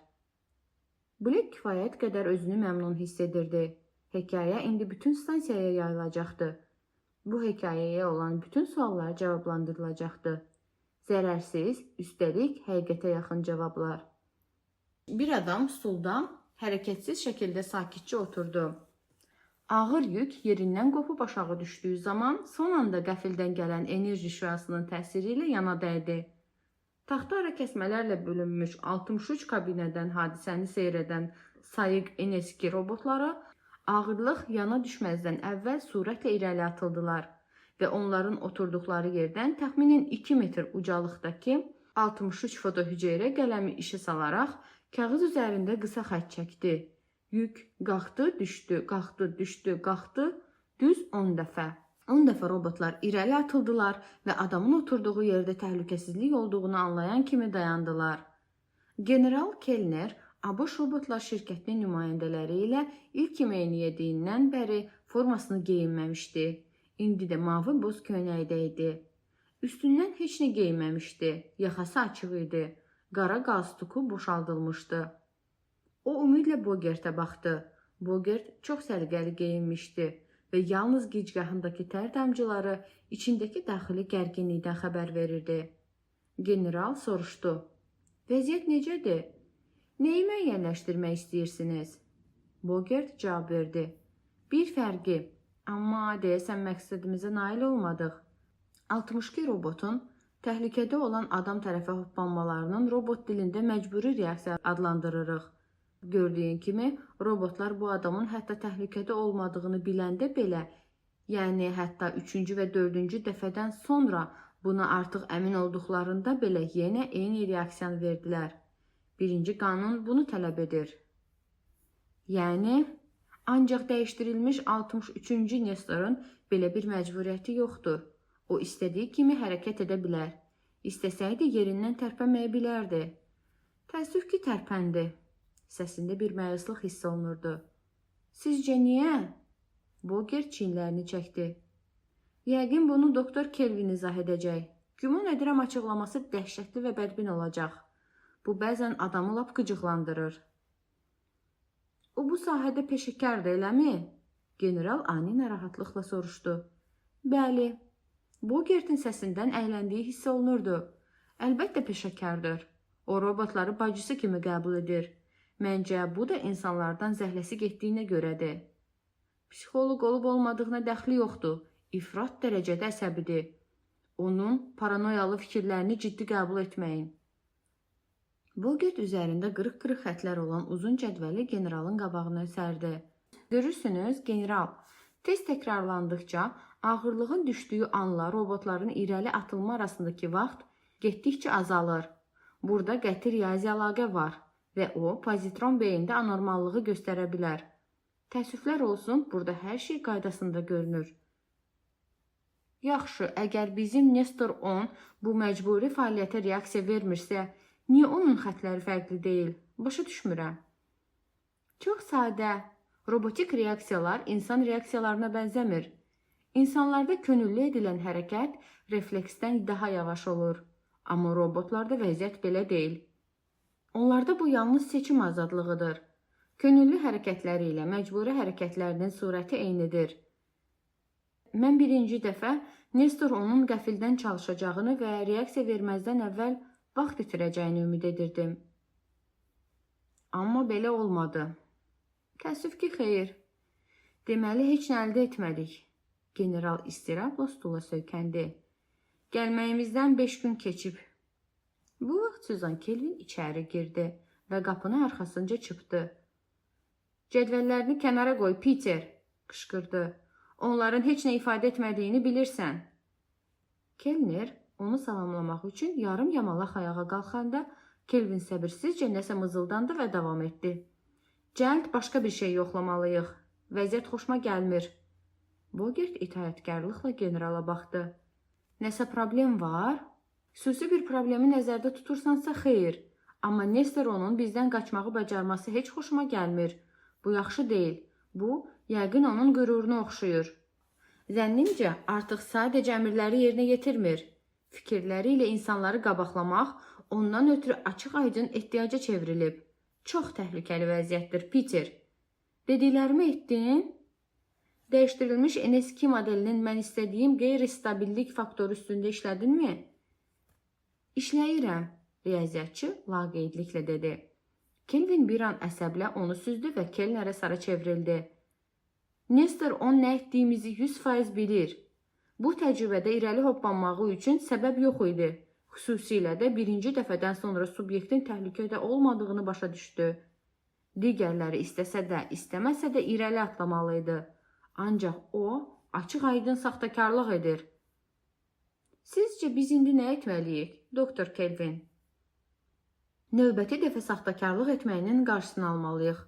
Black kifayət qədər özünü məmnun hiss edirdi. Hekayə indi bütün stansiyaya yayılacaqdı. Bu hekayəyə olan bütün suallar cavablandırılacaqdı. Zərərsiz, üstəlik həqiqətə yaxın cavablar. Bir adam stulda hərəkətsiz şəkildə sakitcə oturdu. Ağır yük yerindən qopub aşağı düşdüyü zaman son anda qəfildən gələn enerji şüasının təsiri ilə yana dəydi. Taxta kəsmələrlə bölünmüş 63 kabinədən hadisəni seyr edən sayıq NSK robotları ağırlıq yana düşməzdən əvvəl sürətlə irəli atıldılar və onların oturduqları yerdən təxminən 2 metr ucalıqdakı 63 fotohüceyrə qələmi işə salaraq kağız üzərində qısa xətt çəkdi. Yük qalxdı, düşdü, qalxdı, düşdü, qalxdı, düz 10 dəfə. 10 dəfə robotlar irəli atıldılar və adamın oturduğu yerdə təhlükəsizlik olduğunu anlayan kimi dayandılar. General Kellner ABŞ Robotlar şirkətinin nümayəndələri ilə ilk yeməyini yediyindən bəri formasını geyinməmişdi. İndi də mavi boz köynəkdə idi. Üstündən heç nə geyinməmişdi. Yaxası açıq idi. Qara qalstuku boşaldılmışdı. O ümidlə Bogertə baxdı. Bogert çox səliqəli geyinmişdi və yalnız gicgahındakı tər damcıları içindəki daxili gərginlikdən xəbər verirdi. General soruşdu. Vəziyyət necədir? Neyi müəyyənləşdirmək istəyirsiniz? Bogert cavab verdi. Bir fərqi, amma deyəsən məqsədimizə nail olmadıq. 62 robotun təhlükədə olan adam tərəfə hoppanmalarının robot dilində məcburi reaksiya adlandırırıq. Gördüyün kimi, robotlar bu adamın hətta təhlükədə olmadığını biləndə belə, yəni hətta 3-cü və 4-cü dəfədən sonra buna artıq əmin olduqlarında belə yenə eyni reaksiyanı verdilər. Birinci qanun bunu tələb edir. Yəni, ancaq dəyişdirilmiş 63-cü Nestorun belə bir məcburiyyəti yoxdur. O istədiyi kimi hərəkət edə bilər. İstəsəydi yerindən tərpənməyə bilərdi. Təəssüf ki, tərpəndi. Səsində bir məyuslıq hiss olunurdu. Sizcə niyə? Bogert çiyinlərini çəkdi. Yəqin bunu doktor Kelvin izah edəcək. Güman edirəm açıqlaması dəhşətli və bədbin olacaq. Bu bəzən adamı lap qıcıqlandırır. O bu sahədə peşəkardır, eləmi? General ani narahatlıqla soruşdu. Bəli. Bogertin səsindən əyləndiyi hiss olunurdu. Əlbəttə peşəkardır. O robotları bacısı kimi qəbul edir. Məncə, bu da insanlardan zəhləsi getdiyinə görədir. Psixoloq olub olmadığına dəxli yoxdur. İfrat dərəcədə əsəbidir. Onun paranoyalı fikirlərini ciddi qəbul etməyin. Bogert üzərində qırıq-qırıq xətlər olan uzun cədvəli generalın qabağına sərdi. Görürsünüz, general, tez təkrarlandıqca ağırlığın düşdüyü anla robotların irəli atılma arasındakı vaxt getdikcə azalır. Burada qəti riyazi əlaqə var və o, pozitron beyində anormallığı göstərə bilər. Təəssüflər olsun, burada hər şey qaydasında görünür. Yaxşı, əgər bizim Nestor 10 bu məcburi fəaliyyətə reaksiya vermirsə, niyə onun xətləri fərqli deyil? Başa düşmürəm. Çox sadə. Robotik reaksiyalar insan reaksiyalarına bənzəmir. İnsanlarda könüllü edilən hərəkət refleksdən daha yavaş olur. Amma robotlarda vəziyyət belə deyil. Onlarda bu yalnız seçim azadlığıdır. Könüllü hərəkətləri ilə məcburi hərəkətlərinin surəti eynidir. Mən birinci dəfə Nestor onun qəfildən çalışacağını və reaksiya verməzdən əvvəl vaxt itirəcəyini ümid edirdim. Amma belə olmadı. Təəssüf ki, xeyr. Deməli, heç nə əldə etmədik. General istirabla stula söykəndi. Gəlməyimizdən 5 gün keçib. Bu vaxt Suzan Kelvin içəri girdi və qapını arxasınca çıpdı. Cədvəllərini kənara qoy, Peter, qışqırdı. Onların heç nə ifadə etmədiyini bilirsən. Kelner onu salamlamaq üçün yarım yamalaq ayağa qalxanda Kelvin səbirsizcə nəsə mızıldandı və davam etdi. Cəld başqa bir şey yoxlamalıyıq. Vəziyyət xoşuma gəlmir. Bogert itaətkarlıqla generala baxdı. Nəsə problem var? Xüsusi bir problemi nəzərdə tutursansa xeyr. Amma Nestor onun bizdən qaçmağı bacarması heç xoşuma gəlmir. Bu yaxşı deyil. Bu, yəqin onun qüruruna oxşuyur. Zənnimcə, artıq sadəcə əmrləri yerinə yetirmir. Fikirləri ilə insanları qabaqlamaq ondan ötürü açıq-aydın ehtiyaca çevrilib. Çox təhlükəli vəziyyətdir, Peter. Dediklərimi etdin? Dəyişdirilmiş NS2 modelinin mən istədiyim qeyri-stabillik faktoru üstündə işlədinmi? İşləyirəm, riyaziyyatçı laqeydliklə dedi. Kelvin bir an əsəblə onu süzdü və Kelnerə sarı çevrildi. Nestor onun nə etdiyimizi 100% bilir. Bu təcrübədə irəli hoppanmağı üçün səbəb yox idi. Xüsusilə də birinci dəfədən sonra subyektin təhlükədə olmadığını başa düşdü. Digərləri istəsə də, istəməsə də irəli atlamalıydı. Ancaq o, açıq-aydın saxtakarlıq edir. Sizcə biz indi nə etməliyik, doktor Kelvin? Növbəti dəfə saxtakarlıq etməyinin qarşısını almalıyıq.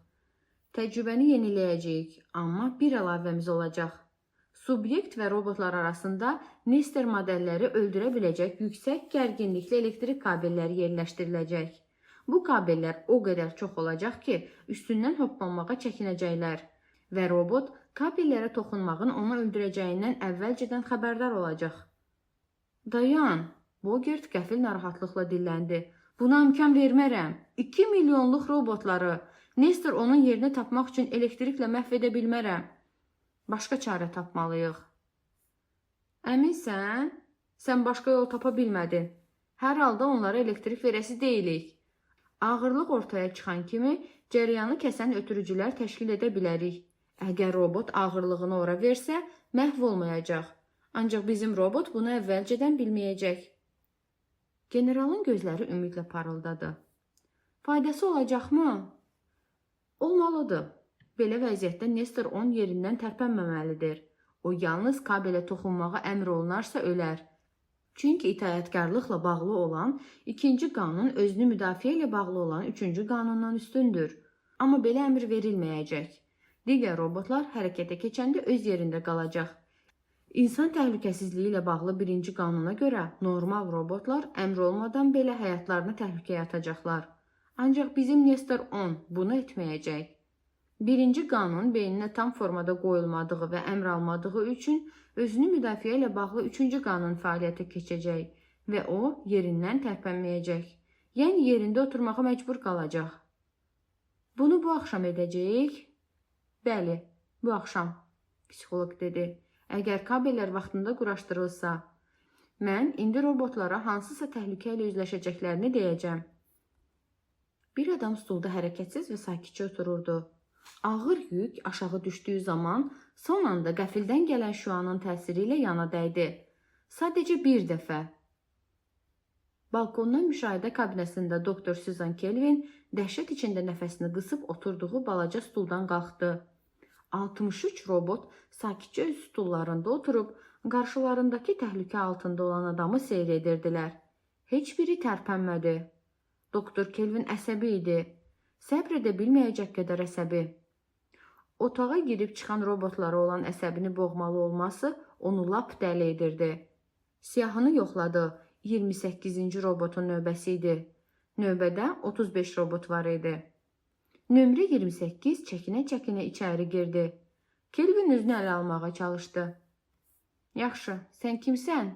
Təcrübəni yeniləyəcəyik, amma bir əlavəmiz olacaq. Subyekt və robotlar arasında Nestor modelləri öldürə biləcək yüksək gərginlikli elektrik kabelləri yerləşdiriləcək. Bu kabellər o qədər çox olacaq ki, üstündən hoppanmağa çəkinəcəklər və robot kabellərə toxunmağın onu öldürəcəyindən əvvəlcədən xəbərdar olacaq. Dayan, Bogert qəfil narahatlıqla dilləndi. Buna imkan vermərəm. 2 milyonluq robotları Nestor onun yerini tapmaq üçün elektriklə məhv edə bilmərəm. Başqa çarə tapmalıyıq. Əminsən? Sən başqa yol tapa bilmədin. Hər halda onlara elektrik verəsi deyilik. Ağırlıq ortaya çıxan kimi cəryanı kəsən ötürücülər təşkil edə bilərik. Əgər robot ağırlığını ora versə, məhv olmayacaq. Ancaq bizim robot bunu əvvəlcədən bilməyəcək. Generalın gözləri ümidlə parıldadı. Faydası olacaqmı? Olmalıdır. Belə vəziyyətdə Nestor 10 yerindən tərpənməməlidir. O yalnız kabelə toxunmağa əmr olunarsa ölər. Çünki itaətkarlıqla bağlı olan ikinci qanun özünü müdafiə ilə bağlı olan üçüncü qanundan üstündür. Amma belə əmr verilməyəcək. Digər robotlar hərəkətə keçəndə öz yerində qalacaq. İnsan təhlükəsizliyi ilə bağlı birinci qanuna görə normal robotlar əmr olmadan belə həyatlarını təhlükəyə atacaqlar. Ancaq bizim Nestor 10 bunu etməyəcək. Birinci qanun beyninə tam formada qoyulmadığı və əmr almadığı üçün özünü müdafiə ilə bağlı üçüncü qanun fəaliyyətə keçəcək və o yerindən tərpənməyəcək. Yəni yerində oturmağa məcbur qalacaq. Bunu bu axşam edəcəyik? Bəli, bu axşam, psixoloq dedi. Əgər kabellər vaxtında quraşdırılsa, mən indi robotlara hansısa təhlükə ilə üzləşəcəklərini deyəcəm. Bir adam stulda hərəkətsiz və sakitcə otururdu. Ağır yük aşağı düşdüyü zaman son anda qəfildən gələn şüanın təsiri ilə yana dəydi. Sadəcə bir dəfə. Balkondan müşahidə kabinəsində doktor Susan Kelvin dəhşət içində nəfəsini qısıb oturduğu balaca stuldan qalxdı. 63 robot sakitcə öz stullarında oturub qarşılarındakı təhlükə altında olan adamı seyr edirdilər. Heç biri tərpənmədi. Doktor Kelvin əsəbi idi. Səbr edə bilməyəcək qədər əsəbi. Otağa girib çıxan robotlara olan əsəbini boğmalı olması onu lap dəli edirdi. Siyahını yoxladı. 28-ci robotun növbəsi idi. Növbədə 35 robot var idi. Nömrə 28 çəkinə-çəkinə içəri girdi. Kelvin üzünü ələ almağa çalışdı. Yaxşı, sən kimsən?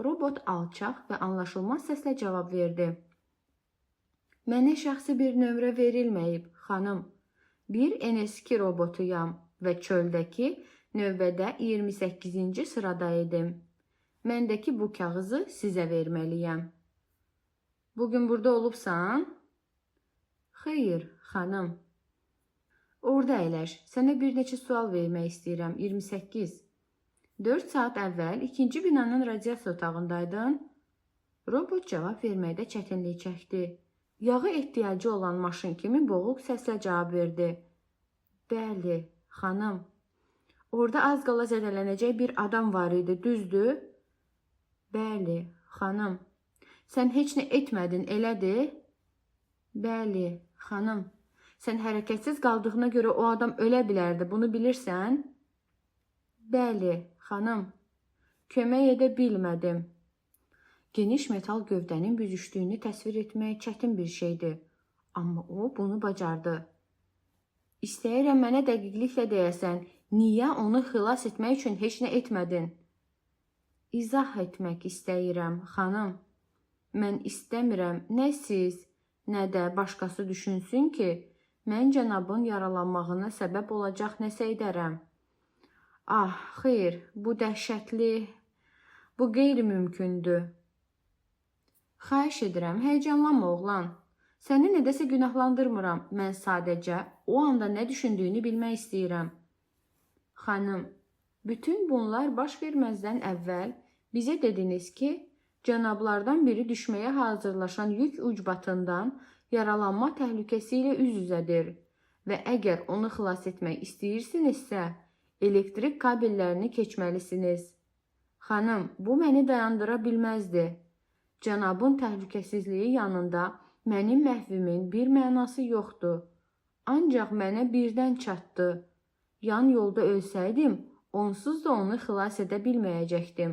Robot alçaq və anlaşılmaz səslə cavab verdi. Mənə şəxsi bir nömrə verilməyib, xanım. Bir NS2 robotuyam və çöldəki növbədə 28-ci sırada idim. Məndəki bu kağızı sizə verməliyəm. Bugün burada olubsan? Xeyr, xanım. Orada əyləş. Sənə bir neçə sual vermək istəyirəm. 28. 4 saat əvvəl ikinci binanın radiasiya otağındaydın. Robot cavab verməkdə çətinlik çəkdi. Yağı ehtiyacı olan maşın kimi boğuq səslə cavab verdi. Bəli, xanım. Orada az qala zədələnəcək bir adam var idi, düzdür? Bəli, xanım. Sən heç nə etmədin, elədir? Bəli, xanım. Sən hərəkətsiz qaldığına görə o adam ölə bilərdi, bunu bilirsən? Bəli, xanım. Kömək edə bilmədim. Geniş metal gövdənin büzüşdüyünü təsvir etmək çətin bir şeydir. Amma o bunu bacardı. İstəyirəm mənə dəqiqliklə deyəsən, niyə onu xilas etmək üçün heç nə etmədin? İzah etmək istəyirəm, xanım. Mən istəmirəm nə siz, nə də başqası düşünsün ki, mən cənabın yaralanmağına səbəb olacaq nəsə edərəm. Ah, xeyr, bu dəhşətli, bu qeyri-mümkündür. Xahiş edirəm, həyəcanlanma oğlan. Səni nədəsə günahlandırmıram. Mən sadəcə o anda nə düşündüyünü bilmək istəyirəm. Xanım, bütün bunlar baş verməzdən əvvəl bizə dediniz ki, cənablardan biri düşməyə hazırlaşan yük ucbatından yaralanma təhlükəsi ilə üz-üzədir və əgər onu xilas etmək istəyirsinizsə, elektrik kabellərini keçməlisiniz. Xanım, bu məni dayandıra bilməzdi. Cənabın təhlükəsizliyi yanında mənim məhvimin bir mənası yoxdur. Ancaq mənə birdən çatdı. Yan yolda ölsəydim, onsuz da onu xilas edə bilməyəcəkdim.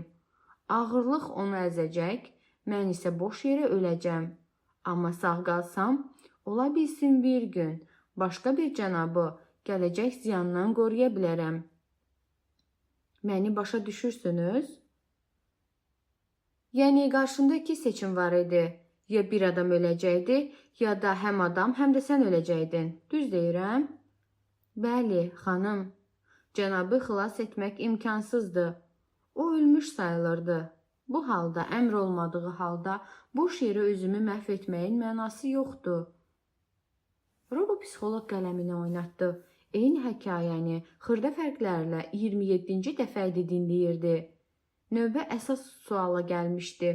Ağırlıq onu əzəcək, mən isə boş yerə öləcəm. Amma sağ qalsam, ola bilsin bir gün başqa bir cənabı gələcək ziyandan qoruya bilərəm. Məni başa düşürsünüz? Yəni, qarşında iki seçim var idi. Ya bir adam öləcəkdi, ya da həm adam, həm də sən öləcəkdin. Düz deyirəm? Bəli, xanım. Cənabı xilas etmək imkansızdır. O ölmüş sayılırdı. Bu halda, əmr olmadığı halda boş yerə özümü məhv etməyin mənası yoxdur. Robopsixoloq qələmini oynatdı. Eyni hekayəni xırda fərqlərlə 27-ci dəfə idi dinləyirdi. Növbə əsas suala gəlmişdi.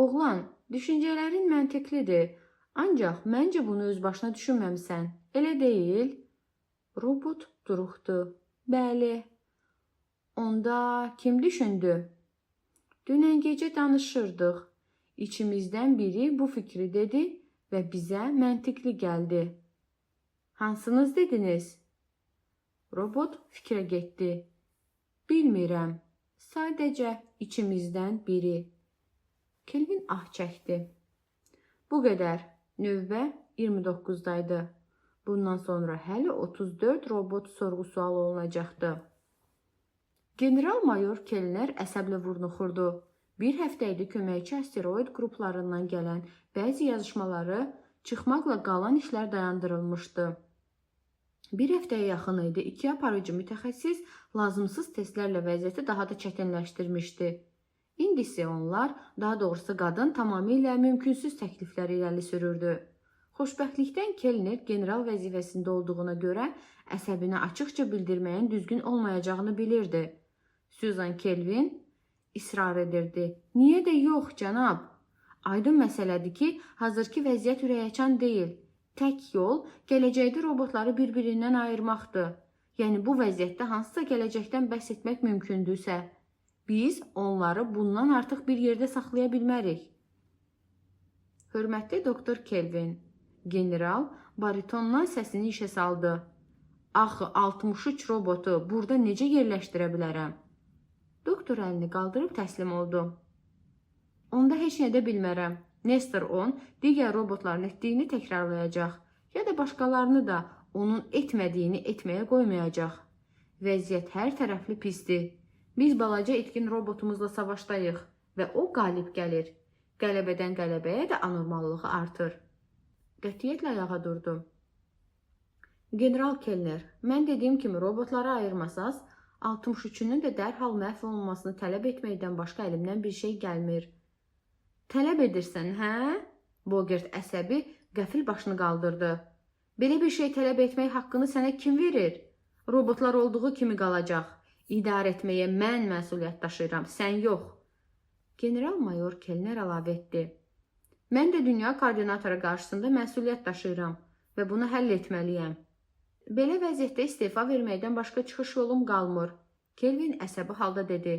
Oğlan, düşüncələrin məntiqlidir, ancaq məncə bunu öz başına düşünməmisən, elə deyil? Robot duruxdu. Bəli. Onda kim düşündü? Dünən gecə danışırdıq. İçimizdən biri bu fikri dedi və bizə məntiqli gəldi. Hansınız dediniz? Robot fikrə getdi. Bilmirəm. Sadəcə içimizdən biri. Kelvin ah çəkdi. Bu qədər. Növbə 29-daydı. Bundan sonra hələ 34 robot sorğu-sual olunacaqdı. General-mayor Kellner əsəblə vurnuxurdu. Bir həftə idi köməkçi asteroid qruplarından gələn bəzi yazışmaları çıxmaqla qalan işlər dayandırılmışdı. Bir həftəyə yaxın idi, 2 aparıcı mütəxəssis lazımsız testlərlə vəziyyəti daha da çətinləşdirmişdi. İndi isə onlar, daha doğrusu qadın tamamilə mümkünsüz təkliflər irəli sürürdü. Xoşbəxtlikdən Kellner general vəzifəsində olduğuna görə əsəbini açıqca bildirməyin düzgün olmayacağını bilirdi. Susan Kelvin israr edirdi. Niyə də yox, cənab? Aydın məsələdir ki, hazırki vəziyyət ürəkaçan deyil. Tək yol gələcəkdə robotları bir-birindən ayırmaqdır. Yəni bu vəziyyətdə hansısa gələcəkdən bəhs etmək mümkündürsə, biz onları bundan artıq bir yerdə saxlaya bilmərik. Hörmətli doktor Kelvin, general baritonla səsini işə saldı. Axı 63 robotu burada necə yerləşdirə bilərəm? Doktor əlini qaldırıb təslim oldu. Onda heç nə də bilmərəm. Nestor 10 digər robotların etdiyini təkrarlayacaq, ya da başqalarını da onun etmədiyini etməyə qoymayacaq. Vəziyyət hər tərəfli pisdir. Biz balaca etkin robotumuzla savaşdayıq və o qalib gəlir. Qələbədən qələbəyə də anormallığı artır. Qətiyyətlə ayağa durdu. General Kellner, mən dediyim kimi robotları ayırmasaz, 63-ünün də dərhal məhv olunmasını tələb etməkdən başqa əlimdən bir şey gəlmir. Tələb edirsən, hə? Bogert əsəbi qəfil başını qaldırdı. Belə bir şey tələb etmək haqqını sənə kim verir? Robotlar olduğu kimi qalacaq. İdarə etməyə mən məsuliyyət daşıyıram, sən yox. General-mayor Kellner əlavə etdi. Mən də dünya koordinatoru qarşısında məsuliyyət daşıyıram və bunu həll etməliyəm. Belə vəziyyətdə istefa verməkdən başqa çıxış yolum qalmır. Kelvin əsəbi halda dedi.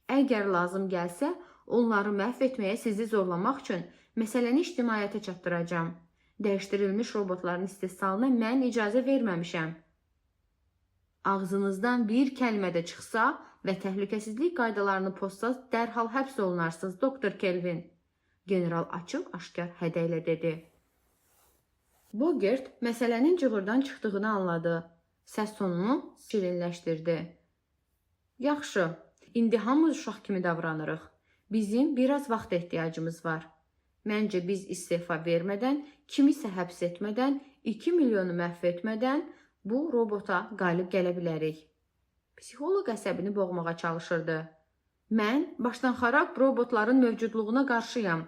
Əgər lazım gəlsə, onları məhv etməyə sizi zorlamaq üçün məsələni ictimaiyyətə çatdıracağam. Dəyişdirilmiş robotların istehsalına mən icazə verməmişəm. Ağzınızdan bir kəlmə də çıxsa və təhlükəsizlik qaydalarını pozsaz, dərhal həbs olunarsınız, doktor Kelvin. General açıq-aşkar hədəylə dedi. Bogert məsələnin cığırdan çıxdığını anladı. Səs tonunu şirinləşdirdi. Yaxşı, indi hamımız uşaq kimi davranırıq. Bizim biraz vaxt ehtiyacımız var. Məncə biz istefa vermədən, kimisə həbs etmədən, 2 milyonu məhv etmədən bu robota qalib gələ bilərik. Psixoloq əsəbini boğmağa çalışırdı. Mən başdan xarab robotların mövcudluğuna qarşıyam.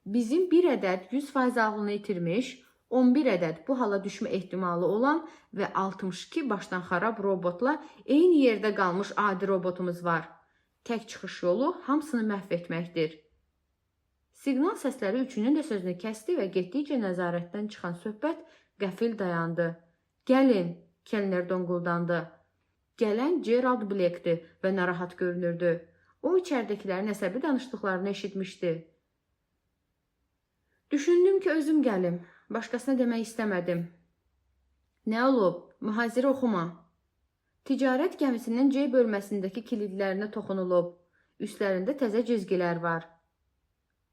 Bizim bir ədəd 100% ağlını itirmiş, 11 ədəd bu hala düşmə ehtimalı olan və 62 başdan xarab robotla eyni yerdə qalmış adi robotumuz var. Tək çıxış yolu hamısını məhv etməkdir. Siqnal səsləri üçünün də sözünü kəsdi və getdikcə nəzarətdən çıxan söhbət qəfil dayandı. Gəlin, Kellner donquldandı. Gələn Gerald Black'di və narahat görünürdü. O içəridəkilərin əsəbi danışdıqlarını eşitmişdi. Düşündüm ki, özüm gəlim. Başqasına demək istəmədim. Nə olub? Mühazirə oxuma. Ticarət gəmisinin C bölməsindəki kilidlərinə toxunulub. Üstlərində təzə cizgilər var.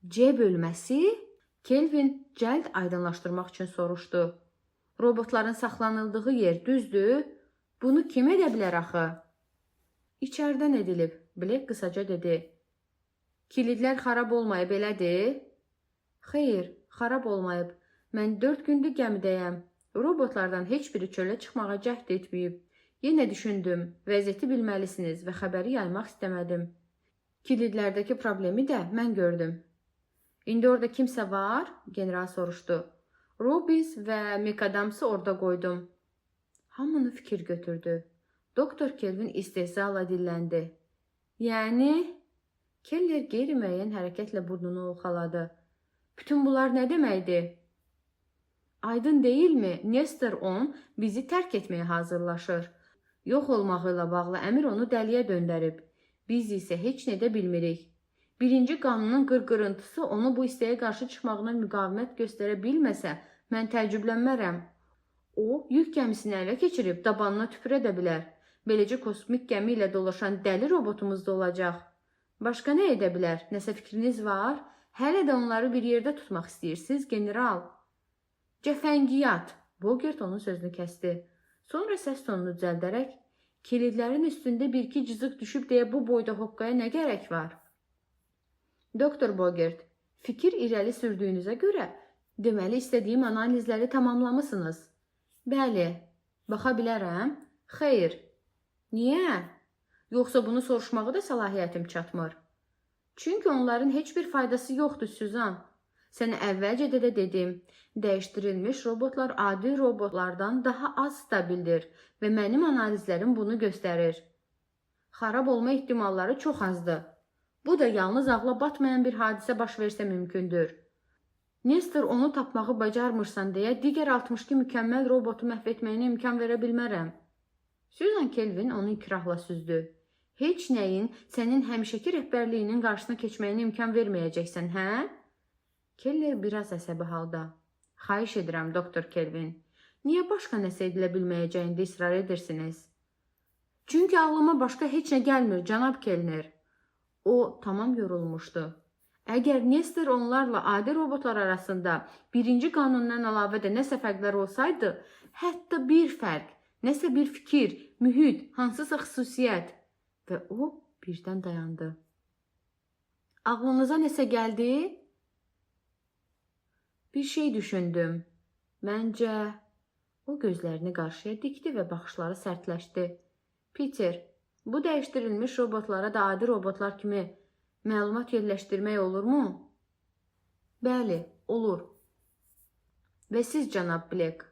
C bölməsi? Kelvin cəld aydınlaşdırmaq üçün soruşdu. Robotların saxlanıldığı yer düzdür? Bunu kim edə bilər axı? İçəridən edilib, Black qısaca dedi. Kilidlər xarab olmayıb, elədir? Xeyr, xarab olmayıb. Mən 4 gündür gəmidəyəm. Robotlardan heç biri çölə çıxmağa cəhd etməyib. Yenə düşündüm, vəziyyəti bilməlisiniz və xəbəri yaymaq istəmədim. Kilidlərdəki problemi də mən gördüm. İndi orada kimsə var? General soruşdu. Robbins və Mikadamsı orada qoydum. Hamını fikir götürdü. Doktor Kelvin istehzayla dilləndi. Yəni? Keller qeyri-müəyyən hərəkətlə burnunu oxaladı. Bütün bunlar nə deməkdir? Aydın deyilmi? Nestor 10 bizi tərk etməyə hazırlaşır. Yox olmağı ilə bağlı əmir onu dəliyə döndərib. Biz isə heç nə də bilmirik. Birinci qanunun qırqırıntısı onu bu istəyə qarşı çıxmağına müqavimət göstərə bilməsə, mən təəccüblənmərəm. O, yük gəmisini ələ keçirib dabanına tüpürə də bilər. Beləcə kosmik gəmi ilə dolaşan dəli robotumuz da olacaq. Başqa nə edə bilər? Nəsə fikriniz var? Hələ də onları bir yerdə tutmaq istəyirsiniz, general. Cəfəngiyat. Bogert onun sözünü kəsdi. Sonra səs tonunu düzəldərək, kilidlərin üstündə bir-iki cızıq düşüb deyə bu boyda hoqqaya nə gərək var? Doktor Bogert, fikir irəli sürdüyünüzə görə, deməli istədiyim analizləri tamamlamısınız. Bəli, baxa bilərəm? Xeyr. Niyə? Yoxsa bunu soruşmağa da səlahiyyətim çatmır. Çünki onların heç bir faydası yoxdur, Süzan. Sənə əvvəlcə də dedim, dəyişdirilmiş robotlar adi robotlardan daha az stabildir və mənim analizlərim bunu göstərir. Xarab olma ehtimalları çox azdır. Bu da yalnız ağla batmayan bir hadisə baş versə mümkündür. Nestor onu tapmağı bacarmırsan deyə digər 62 mükəmməl robotu məhv etməyinə imkan verə bilmərəm. Susan Kelvin onu ikrahla süzdü. Heç nəyin sənin həmişəki rəhbərliyinin qarşısına keçməyinə imkan verməyəcəksən, hə? Keller biraz əsəbi halda. Xahiş edirəm, doktor Kelvin. Niyə başqa nəsə edilə bilməyəcəyində israr edirsiniz? Çünki ağlıma başqa heç nə gəlmir, cənab Kellner. O tamam yorulmuşdu. Əgər Nestor onlarla adi robotlar arasında birinci qanundan əlavə də nəsə fərqlər olsaydı, hətta bir fərq, nəsə bir fikir, mühit, hansısa xüsusiyyət və o birdən dayandı. Ağlınıza nəsə gəldi? Bir şey düşündüm. Məncə, o gözlərini qarşıya dikdi və baxışları sərtləşdi. Peter, bu dəyişdirilmiş robotlara da adi robotlar kimi məlumat yerləşdirmək olurmu? Bəli, olur. Və siz, cənab Black,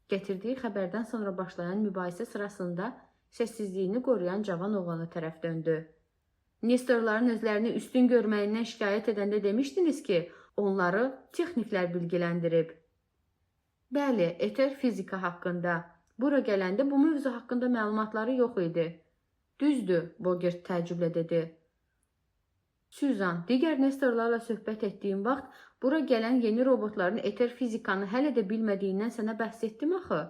gətirdiyi xəbərdən sonra başlayan mübahisə sırasında səssizliyini qoruyan cavan oğlana tərəf döndü. Nestorların özlərini üstün görməyindən şikayət edəndə demişdiniz ki, onları texniklər bilgiləndirib. Bəli, eter fizika haqqında. Bura gələndə bu mövzu haqqında məlumatları yox idi. Düzdür, Bogert təəccüblə dedi. Susan, digər Nestorlarla söhbət etdiyim vaxt, bura gələn yeni robotların eter fizikanı hələ də bilmədiyindən sənə bəhs etdim axı.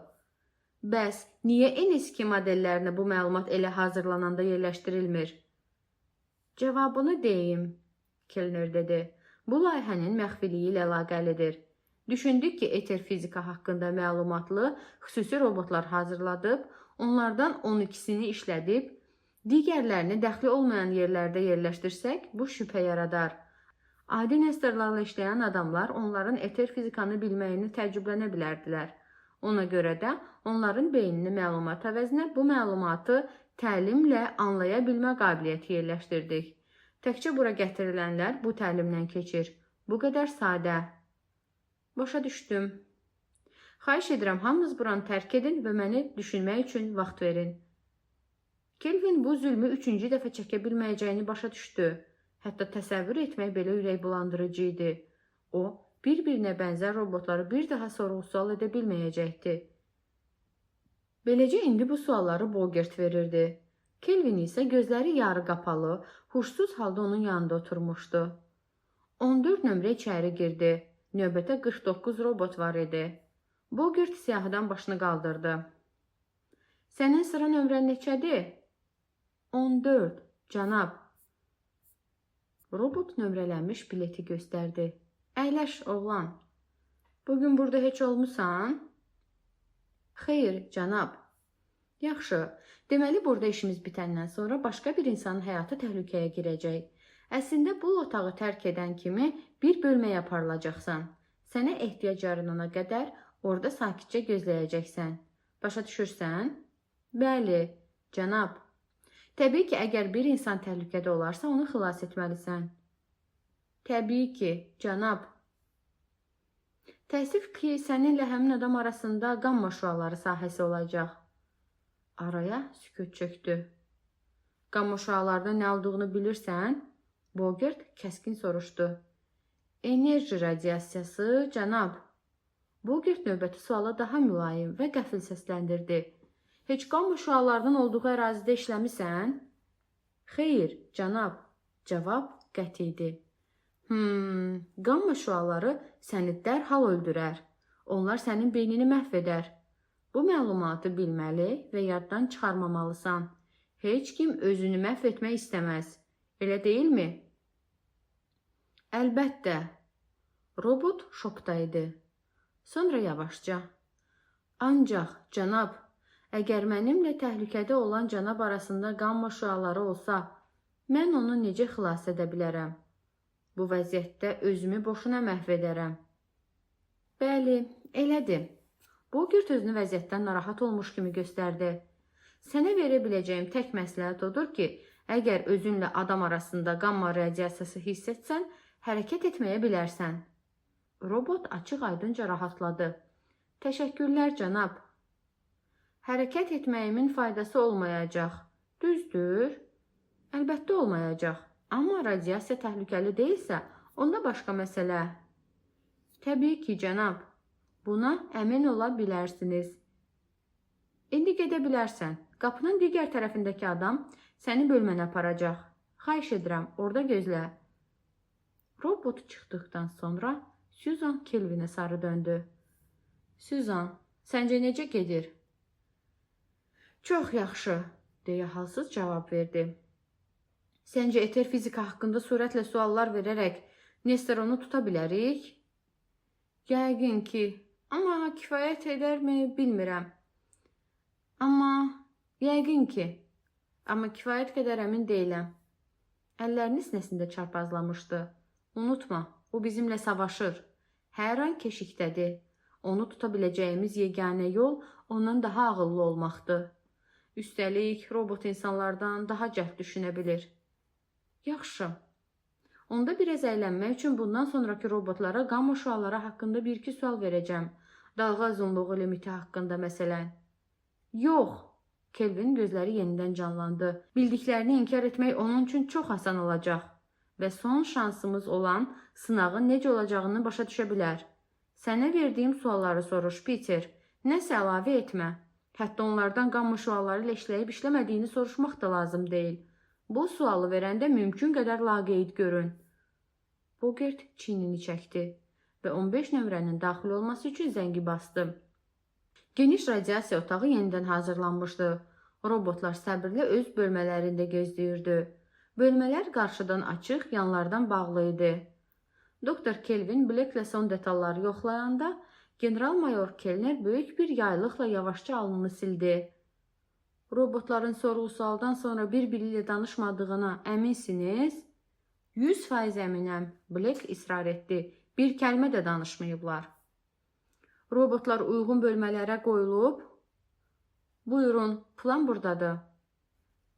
Bəs, niyə NSK modellərinə bu məlumat elə hazırlananda yerləşdirilmir? Cavabını deyim, Kellner dedi. Bu layihənin məxfiliyi ilə əlaqəlidir. Düşündük ki, eter fizika haqqında məlumatlı xüsusi robotlar hazırladıb, onlardan 12-sini işlədib, digərlərini dəxli olmayan yerlərdə yerləşdirsək, bu şübhə yaradar. Adi Nestorlarla işləyən adamlar onların eter fizikanı bilməyini təəccüblənə bilərdilər. Ona görə də onların beynini məlumat əvəzinə bu məlumatı təlimlə anlaya bilmə qabiliyyəti yerləşdirdik. Təkcə bura gətirilənlər bu təlimdən keçir. Bu qədər sadə. Başa düşdüm. Xahiş edirəm, hamınız buranı tərk edin və məni düşünmək üçün vaxt verin. Kelvin bu zülmü 3-cü dəfə çəkə bilməyəcəyini başa düşdü. Hətta təsəvvür etmək belə ürək bulandırıcı idi. O, bir-birinə bənzər robotları bir daha sorğu-sual edə bilməyəcəkdi. Beləcə indi bu sualları Bogert verirdi. Kelvin isə gözləri yarı qapalı, huşsuz halda onun yanında oturmuşdu. 14 nömrə içəri girdi. Növbətə 49 robot var idi. Bogert siyahıdan başını qaldırdı. Sənin sıra nömrən neçədir? 14, cənab. Robot nömrələnmiş bileti göstərdi. Əyləş, oğlan. Bugün burada heç olmusan? Xeyr, cənab. Yaxşı, deməli burada işimiz bitəndən sonra başqa bir insanın həyatı təhlükəyə girəcək. Əslində bu otağı tərk edən kimi bir bölməyə aparılacaqsan. Sənə ehtiyac yaranana qədər orada sakitcə gözləyəcəksən. Başa düşürsən? Bəli, cənab. Təbii ki, əgər bir insan təhlükədə olarsa, onu xilas etməlisən. Təbii ki, cənab. Təəssüf ki, səninlə həmin adam arasında qamma şüaları sahəsi olacaq. Araya sükut çöktü. Qamma şüalarda nə olduğunu bilirsən? Bogert kəskin soruşdu. Enerji radiasiyası, cənab. Bogert növbəti suala daha mülayim və qəfil səsləndirdi. Heç qamma şüalarının olduğu ərazidə işləmisən? Xeyr, cənab. Cavab qəti idi. Qamma şüaları səni dərhal öldürər. Onlar sənin beynini məhv edər. Bu məlumatı bilməli və yaddan çıxarmamalısan. Heç kim özünü məhv etmək istəməz. Elə deyilmi? Əlbəttə. Robot şokda idi. Sonra yavaşca. Ancaq, cənab, əgər mənimlə təhlükədə olan cənab arasında qamma şüaları olsa, mən onu necə xilas edə bilərəm? Bu vəziyyətdə özümü boşuna məhv edərəm. Bəli, elədir. Bogert özünü vəziyyətdən narahat olmuş kimi göstərdi. Sənə verə biləcəyim tək məsləhət odur ki, əgər özünlə adam arasında qamma radiasiyası hiss etsən, hərəkət etməyə bilərsən. Robot açıq-aydınca rahatladı. Təşəkkürlər, cənab. Hərəkət etməyimin faydası olmayacaq. Düzdür? Əlbəttə olmayacaq. Amma radiasiya təhlükəli deyilsə, onda başqa məsələ. Təbii ki, cənab. Buna əmin ola bilərsiniz. İndi gedə bilərsən. Qapının digər tərəfindəki adam səni bölmənə aparacaq. Xahiş edirəm, orada gözlə. Robot çıxdıqdan sonra Susan Kelvinə sarı döndü. Susan, səncə necə gedir? Çox yaxşı, deyə halsız cavab verdi. Səncə eter fizika haqqında sürətlə suallar verərək Nesteronu tuta bilərik? Yəqin ki, amma kifayət edərmi bilmirəm. Amma yəqin ki, amma kifayət qədər əmin deyiləm. Əllərini sinəsində çarpazlamışdı. Unutma, o bizimlə savaşır. Hər an keşikdədir. Onu tuta biləcəyimiz yeganə yol ondan daha ağıllı olmaqdır. Üstəlik, robot insanlardan daha cəhd düşünə bilir. Yaxşı. Onda biraz əylənmək üçün bundan sonraki robotlara qamma şüaları haqqında bir-iki sual verəcəm. Dalğa uzunluğu limiti haqqında məsələn. Yox. Kelvin gözləri yenidən canlandı. Bildiklərini inkar etmək onun üçün çox asan olacaq. Və son şansımız olan sınağın necə olacağını başa düşə bilər. Sənə verdiyim sualları soruş, Peter. Nəsə əlavə etmə. Hətta onlardan qamma şüaları ilə işləyib işləmədiyini soruşmaq da lazım deyil. Bu sualı verəndə mümkün qədər laqeyd görün. Bogert çiynini çəkdi və 15 nömrənin daxil olması üçün zəngi bastı. Geniş radiasiya otağı yenidən hazırlanmışdı. Robotlar səbirlə öz bölmələrində gözləyirdi. Bölmələr qarşıdan açıq, yanlardan bağlı idi. Doktor Kelvin Blacklə son detalları yoxlayanda, general-mayor Kellner böyük bir yaylıqla yavaşca alnını sildi. Robotların sorğu-sualdan sonra bir-biri ilə danışmadığına əminsiniz? 100% əminəm, Black israr etdi. Bir kəlmə də danışmayıblar. Robotlar uyğun bölmələrə qoyulub. Buyurun, plan buradadır.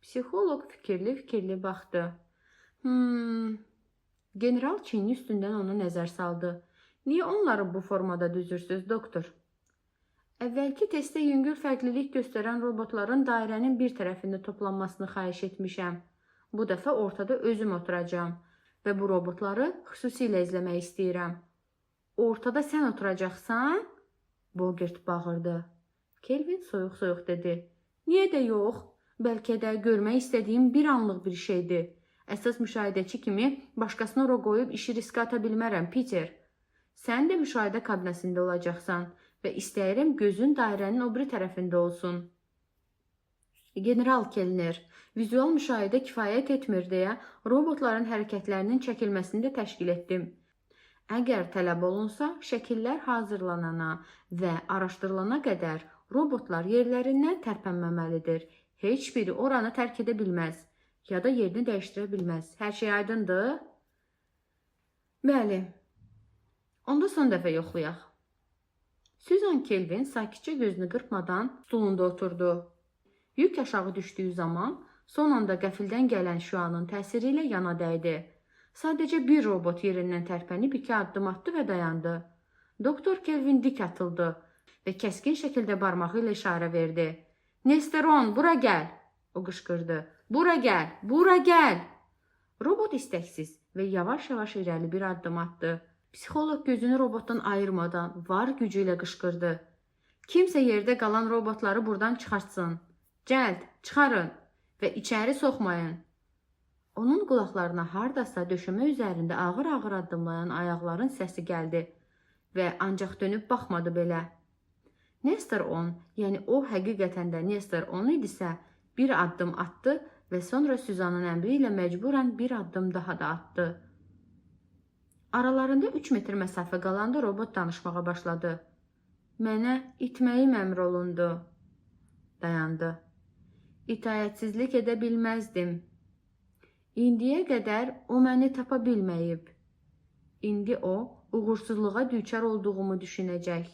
Psixoloq fikirli-fikirli baxdı. General çiyni üstündən ona nəzər saldı. Niyə onları bu formada düzürsüz, doktor? Əvvəlki testdə yüngül fərqlilik göstərən robotların dairənin bir tərəfində toplanmasını xahiş etmişəm. Bu dəfə ortada özüm oturacağım və bu robotları xüsusilə izləmək istəyirəm. Ortada sən oturacaqsan? Bogert bağırdı. Kelvin soyuq-soyuq dedi. Niyə də yox? Bəlkə də görmək istədiyim bir anlıq bir şeydir. Əsas müşahidəçi kimi başqasını ora qoyub işi riskə ata bilmərəm, Peter. Sən də müşahidə kabinəsində olacaqsan və istəyirəm gözün dairənin o biri tərəfində olsun. General Kellner, vizual müşahidə kifayət etmir deyə robotların hərəkətlərinin çəkilməsini də təşkil etdim. Əgər tələb olunsa, şəkillər hazırlanana və araşdırılana qədər robotlar yerlərindən tərpənməməlidir. Heç biri oranı tərk edə bilməz ya da yerini dəyişdirə bilməz. Hər şey aydındır? Bəli. Onda son dəfə yoxlayaq. Susan Kelvin sakitcə gözünü qırpmadan stulunda oturdu. Yük aşağı düşdüyü zaman Son anda qəfildən gələn şüanın təsiri ilə yana dəydi. Sadəcə bir robot yerindən tərpənib 2 addım atdı və dayandı. Doktor Kelvin dik atıldı və kəskin şəkildə barmağı ilə işarə verdi. Nesteron, bura gəl! O qışqırdı. Bura gəl, bura gəl! Robot istəksiz və yavaş-yavaş irəli bir addım atdı. Psixoloq gözünü robotdan ayırmadan var gücü ilə qışqırdı. Kimsə yerdə qalan robotları buradan çıxartsın. Cəld, çıxarın və içəri soxmayın. Onun qulaqlarına hardasa döşəmə üzərində ağır-ağır addımlayan ayaqların səsi gəldi və ancaq dönüb baxmadı belə. Nestor 10, yəni o həqiqətən də Nestor 10 idisə, bir addım atdı və sonra Suzanın əmri ilə məcburən bir addım daha da atdı. Aralarında 3 metr məsafə qalanda robot danışmağa başladı. Mənə itməyim əmr olundu. Dayandı. İtaətsizlik edə bilməzdim. İndiyə qədər o məni tapa bilməyib. İndi o, uğursuzluğa düçar olduğumu düşünəcək.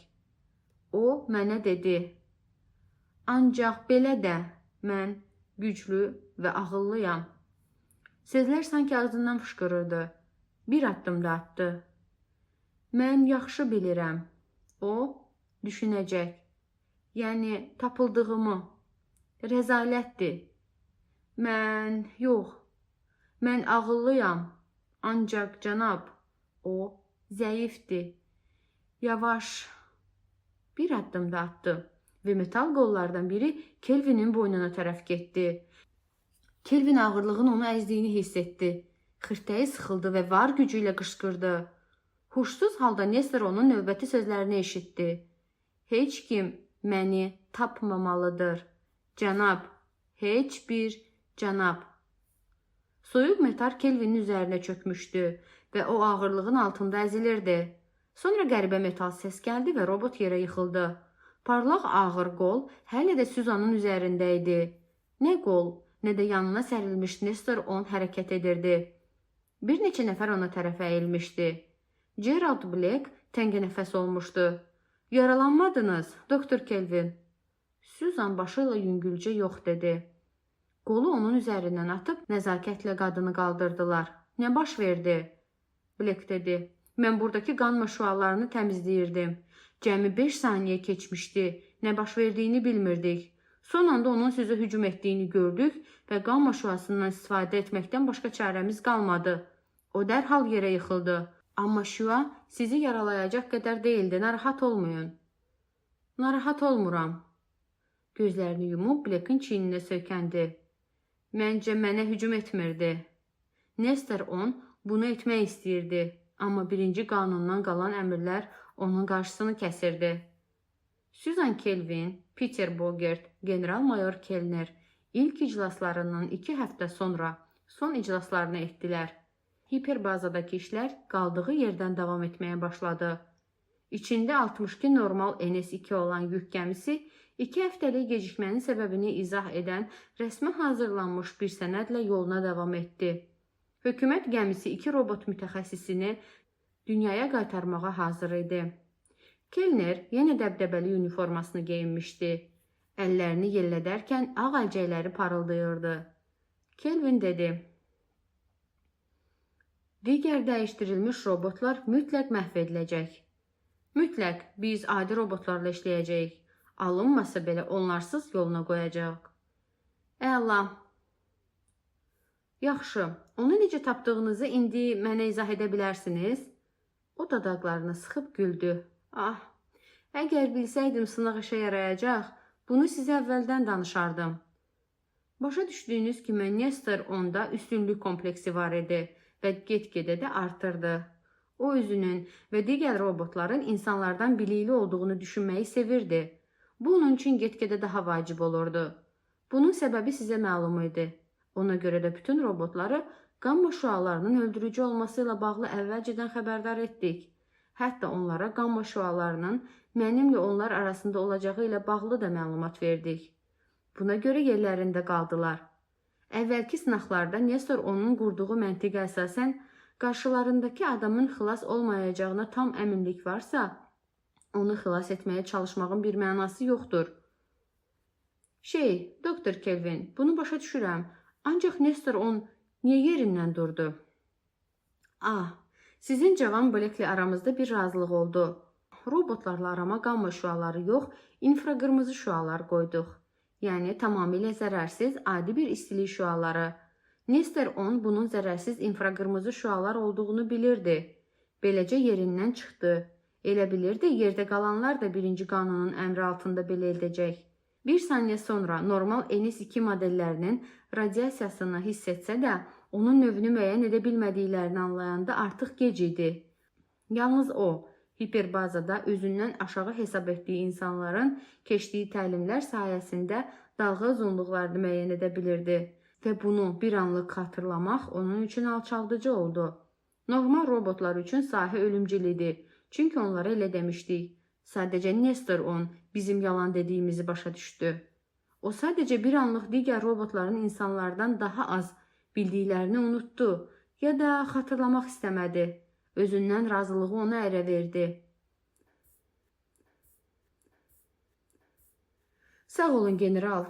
O mənə dedi. Ancaq belə də mən güclü və ağıllıyam. Sözlər sanki ağzından fışqırırdı. Bir addım da atdı. Mən yaxşı bilirəm. O düşünəcək. Yəni tapıldığımı. Rəzalətdir. Yox. Mən ağıllıyam. Ancaq cənab, o zəifdir. Yavaş. Bir addım da atdı və metal qollardan biri Kelvinin boynuna tərəf getdi. Kelvin ağırlığın onu əzdiyini hiss etdi. Xırtəyi sıxıldı və var gücü ilə qışqırdı. Huşsuz halda Nestor onun növbəti sözlərini eşitdi. Heç kim məni tapmamalıdır. Cənab, heç bir cənab. Soyuq metal Kelvinin üzərinə çökmüşdü və o ağırlığın altında əzilirdi. Sonra qəribə metal səs gəldi və robot yerə yıxıldı. Parlaq ağır qol hələ də Suzanın üzərində idi. Nə qol, nə də yanına sərilmiş Nestor 10 hərəkət edirdi. Bir neçə nəfər ona tərəf əyilmişdi. Gerald Black təngənəfəs olmuşdu. Yaralanmadınız, doktor Kelvin. Suzan başı ilə yüngülcə yox dedi. Qolu onun üzərindən atıb nəzakətlə qadını qaldırdılar. Nə baş verdi? Black dedi. Mən buradakı qan şüalarını təmizləyirdim. Cəmi 5 saniyə keçmişdi. Nə baş verdiyini bilmirdik. Son anda onun sizə hücum etdiyini gördük və qan şüasından istifadə etməkdən başqa çarəmiz qalmadı. O dərhal yerə yıxıldı. Amma şüa sizi yaralayacaq qədər deyildi. Narahat olmayın. Narahat olmuram. Gözlərini yumub Black'in çiyninə söykəndi. Məncə mənə hücum etmirdi. Nestor 10 bunu etmək istəyirdi. Amma birinci qanundan qalan əmrlər onun qarşısını kəsirdi. Susan Kelvin, Peter Bogert, general-mayor Kellner ilk iclaslarından 2 həftə sonra son iclaslarını etdilər. Hiperbazadakı işlər qaldığı yerdən davam etməyə başladı. İçində 62 normal NS-2 olan yük gəmisi 2 həftəlik gecikmənin səbəbini izah edən rəsmi hazırlanmış bir sənədlə yoluna davam etdi. Hökumət gəmisi 2 robot mütəxəssisini dünyaya qaytarmağa hazır idi. Kellner yenə dəbdəbəli uniformasını geyinmişdi. Əllərini yellədərkən ağ əlcəkləri parıldayırdı. Kelvin dedi. Digər dəyişdirilmiş robotlar mütləq məhv ediləcək. Mütləq biz adi robotlarla işləyəcəyik. Alınmasa belə onlarsız yoluna qoyacaq. Əla. Yaxşı, onu necə tapdığınızı indi mənə izah edə bilərsiniz? O dodaqlarını sıxıb güldü. Əgər bilsəydim sınaq işə yarayacaq, bunu sizə əvvəldən danışardım. Başa düşdüyünüz kimi Nestor 10-da üstünlük kompleksi var idi və get-gedə də artırdı. O özünün və digər robotların insanlardan bilikli olduğunu düşünməyi sevirdi. Bu onun üçün get-gedə daha vacib olurdu. Bunun səbəbi sizə məlum idi. Ona görə də bütün robotları qamma şüalarının öldürücü olması ilə bağlı əvvəlcədən xəbərdar etdik. Hətta onlara qamma şüalarının mənimlə onlar arasında olacağı ilə bağlı da məlumat verdik. Buna görə yerlərində qaldılar. Əvvəlki sınaqlarda Nestor onun qurduğu məntiqə əsasən qarşılarındakı adamın xilas olmayacağına tam əminlik varsa, onu xilas etməyə çalışmağın bir mənası yoxdur. Doktor Kelvin, bunu başa düşürəm, Ancaq Nestor 10 niyə yerindən durdu? Ah, sizin cavan Blacklə aramızda bir razılıq oldu. Robotlarla arama qamma şüaları yox, infraqırmızı şüalar qoyduq. Yəni tamamilə zərərsiz adi bir istilik şüaları. Nestor 10 bunun zərərsiz infraqırmızı şüalar olduğunu bilirdi. Beləcə yerindən çıxdı. Elə bilirdi, yerdə qalanlar da birinci qanunun əmri altında belə edəcək. Bir saniyə sonra normal NS2 modellərinin radiasiyasını hiss etsə də, onun növünü müəyyən edə bilmədiklərini anlayanda artıq gec idi. Yalnız o, hiperbazada özündən aşağı hesab etdiyi insanların keçdiyi təlimlər sayəsində dalğa uzunluqlarını müəyyən edə bilirdi və bunu bir anlıq xatırlamaq onun üçün alçaldıcı oldu. Normal robotlar üçün sahə ölümcül idi, çünki onlara elə demişdik. Sadəcə Nestor 10 bizim yalan dediyimizi başa düşdü. O sadəcə bir anlıq digər robotların insanlardan daha az bildiklərini unutdu ya da xatırlamaq istəmədi. Özündən razılığı ona ərə verdi. Sağ olun general,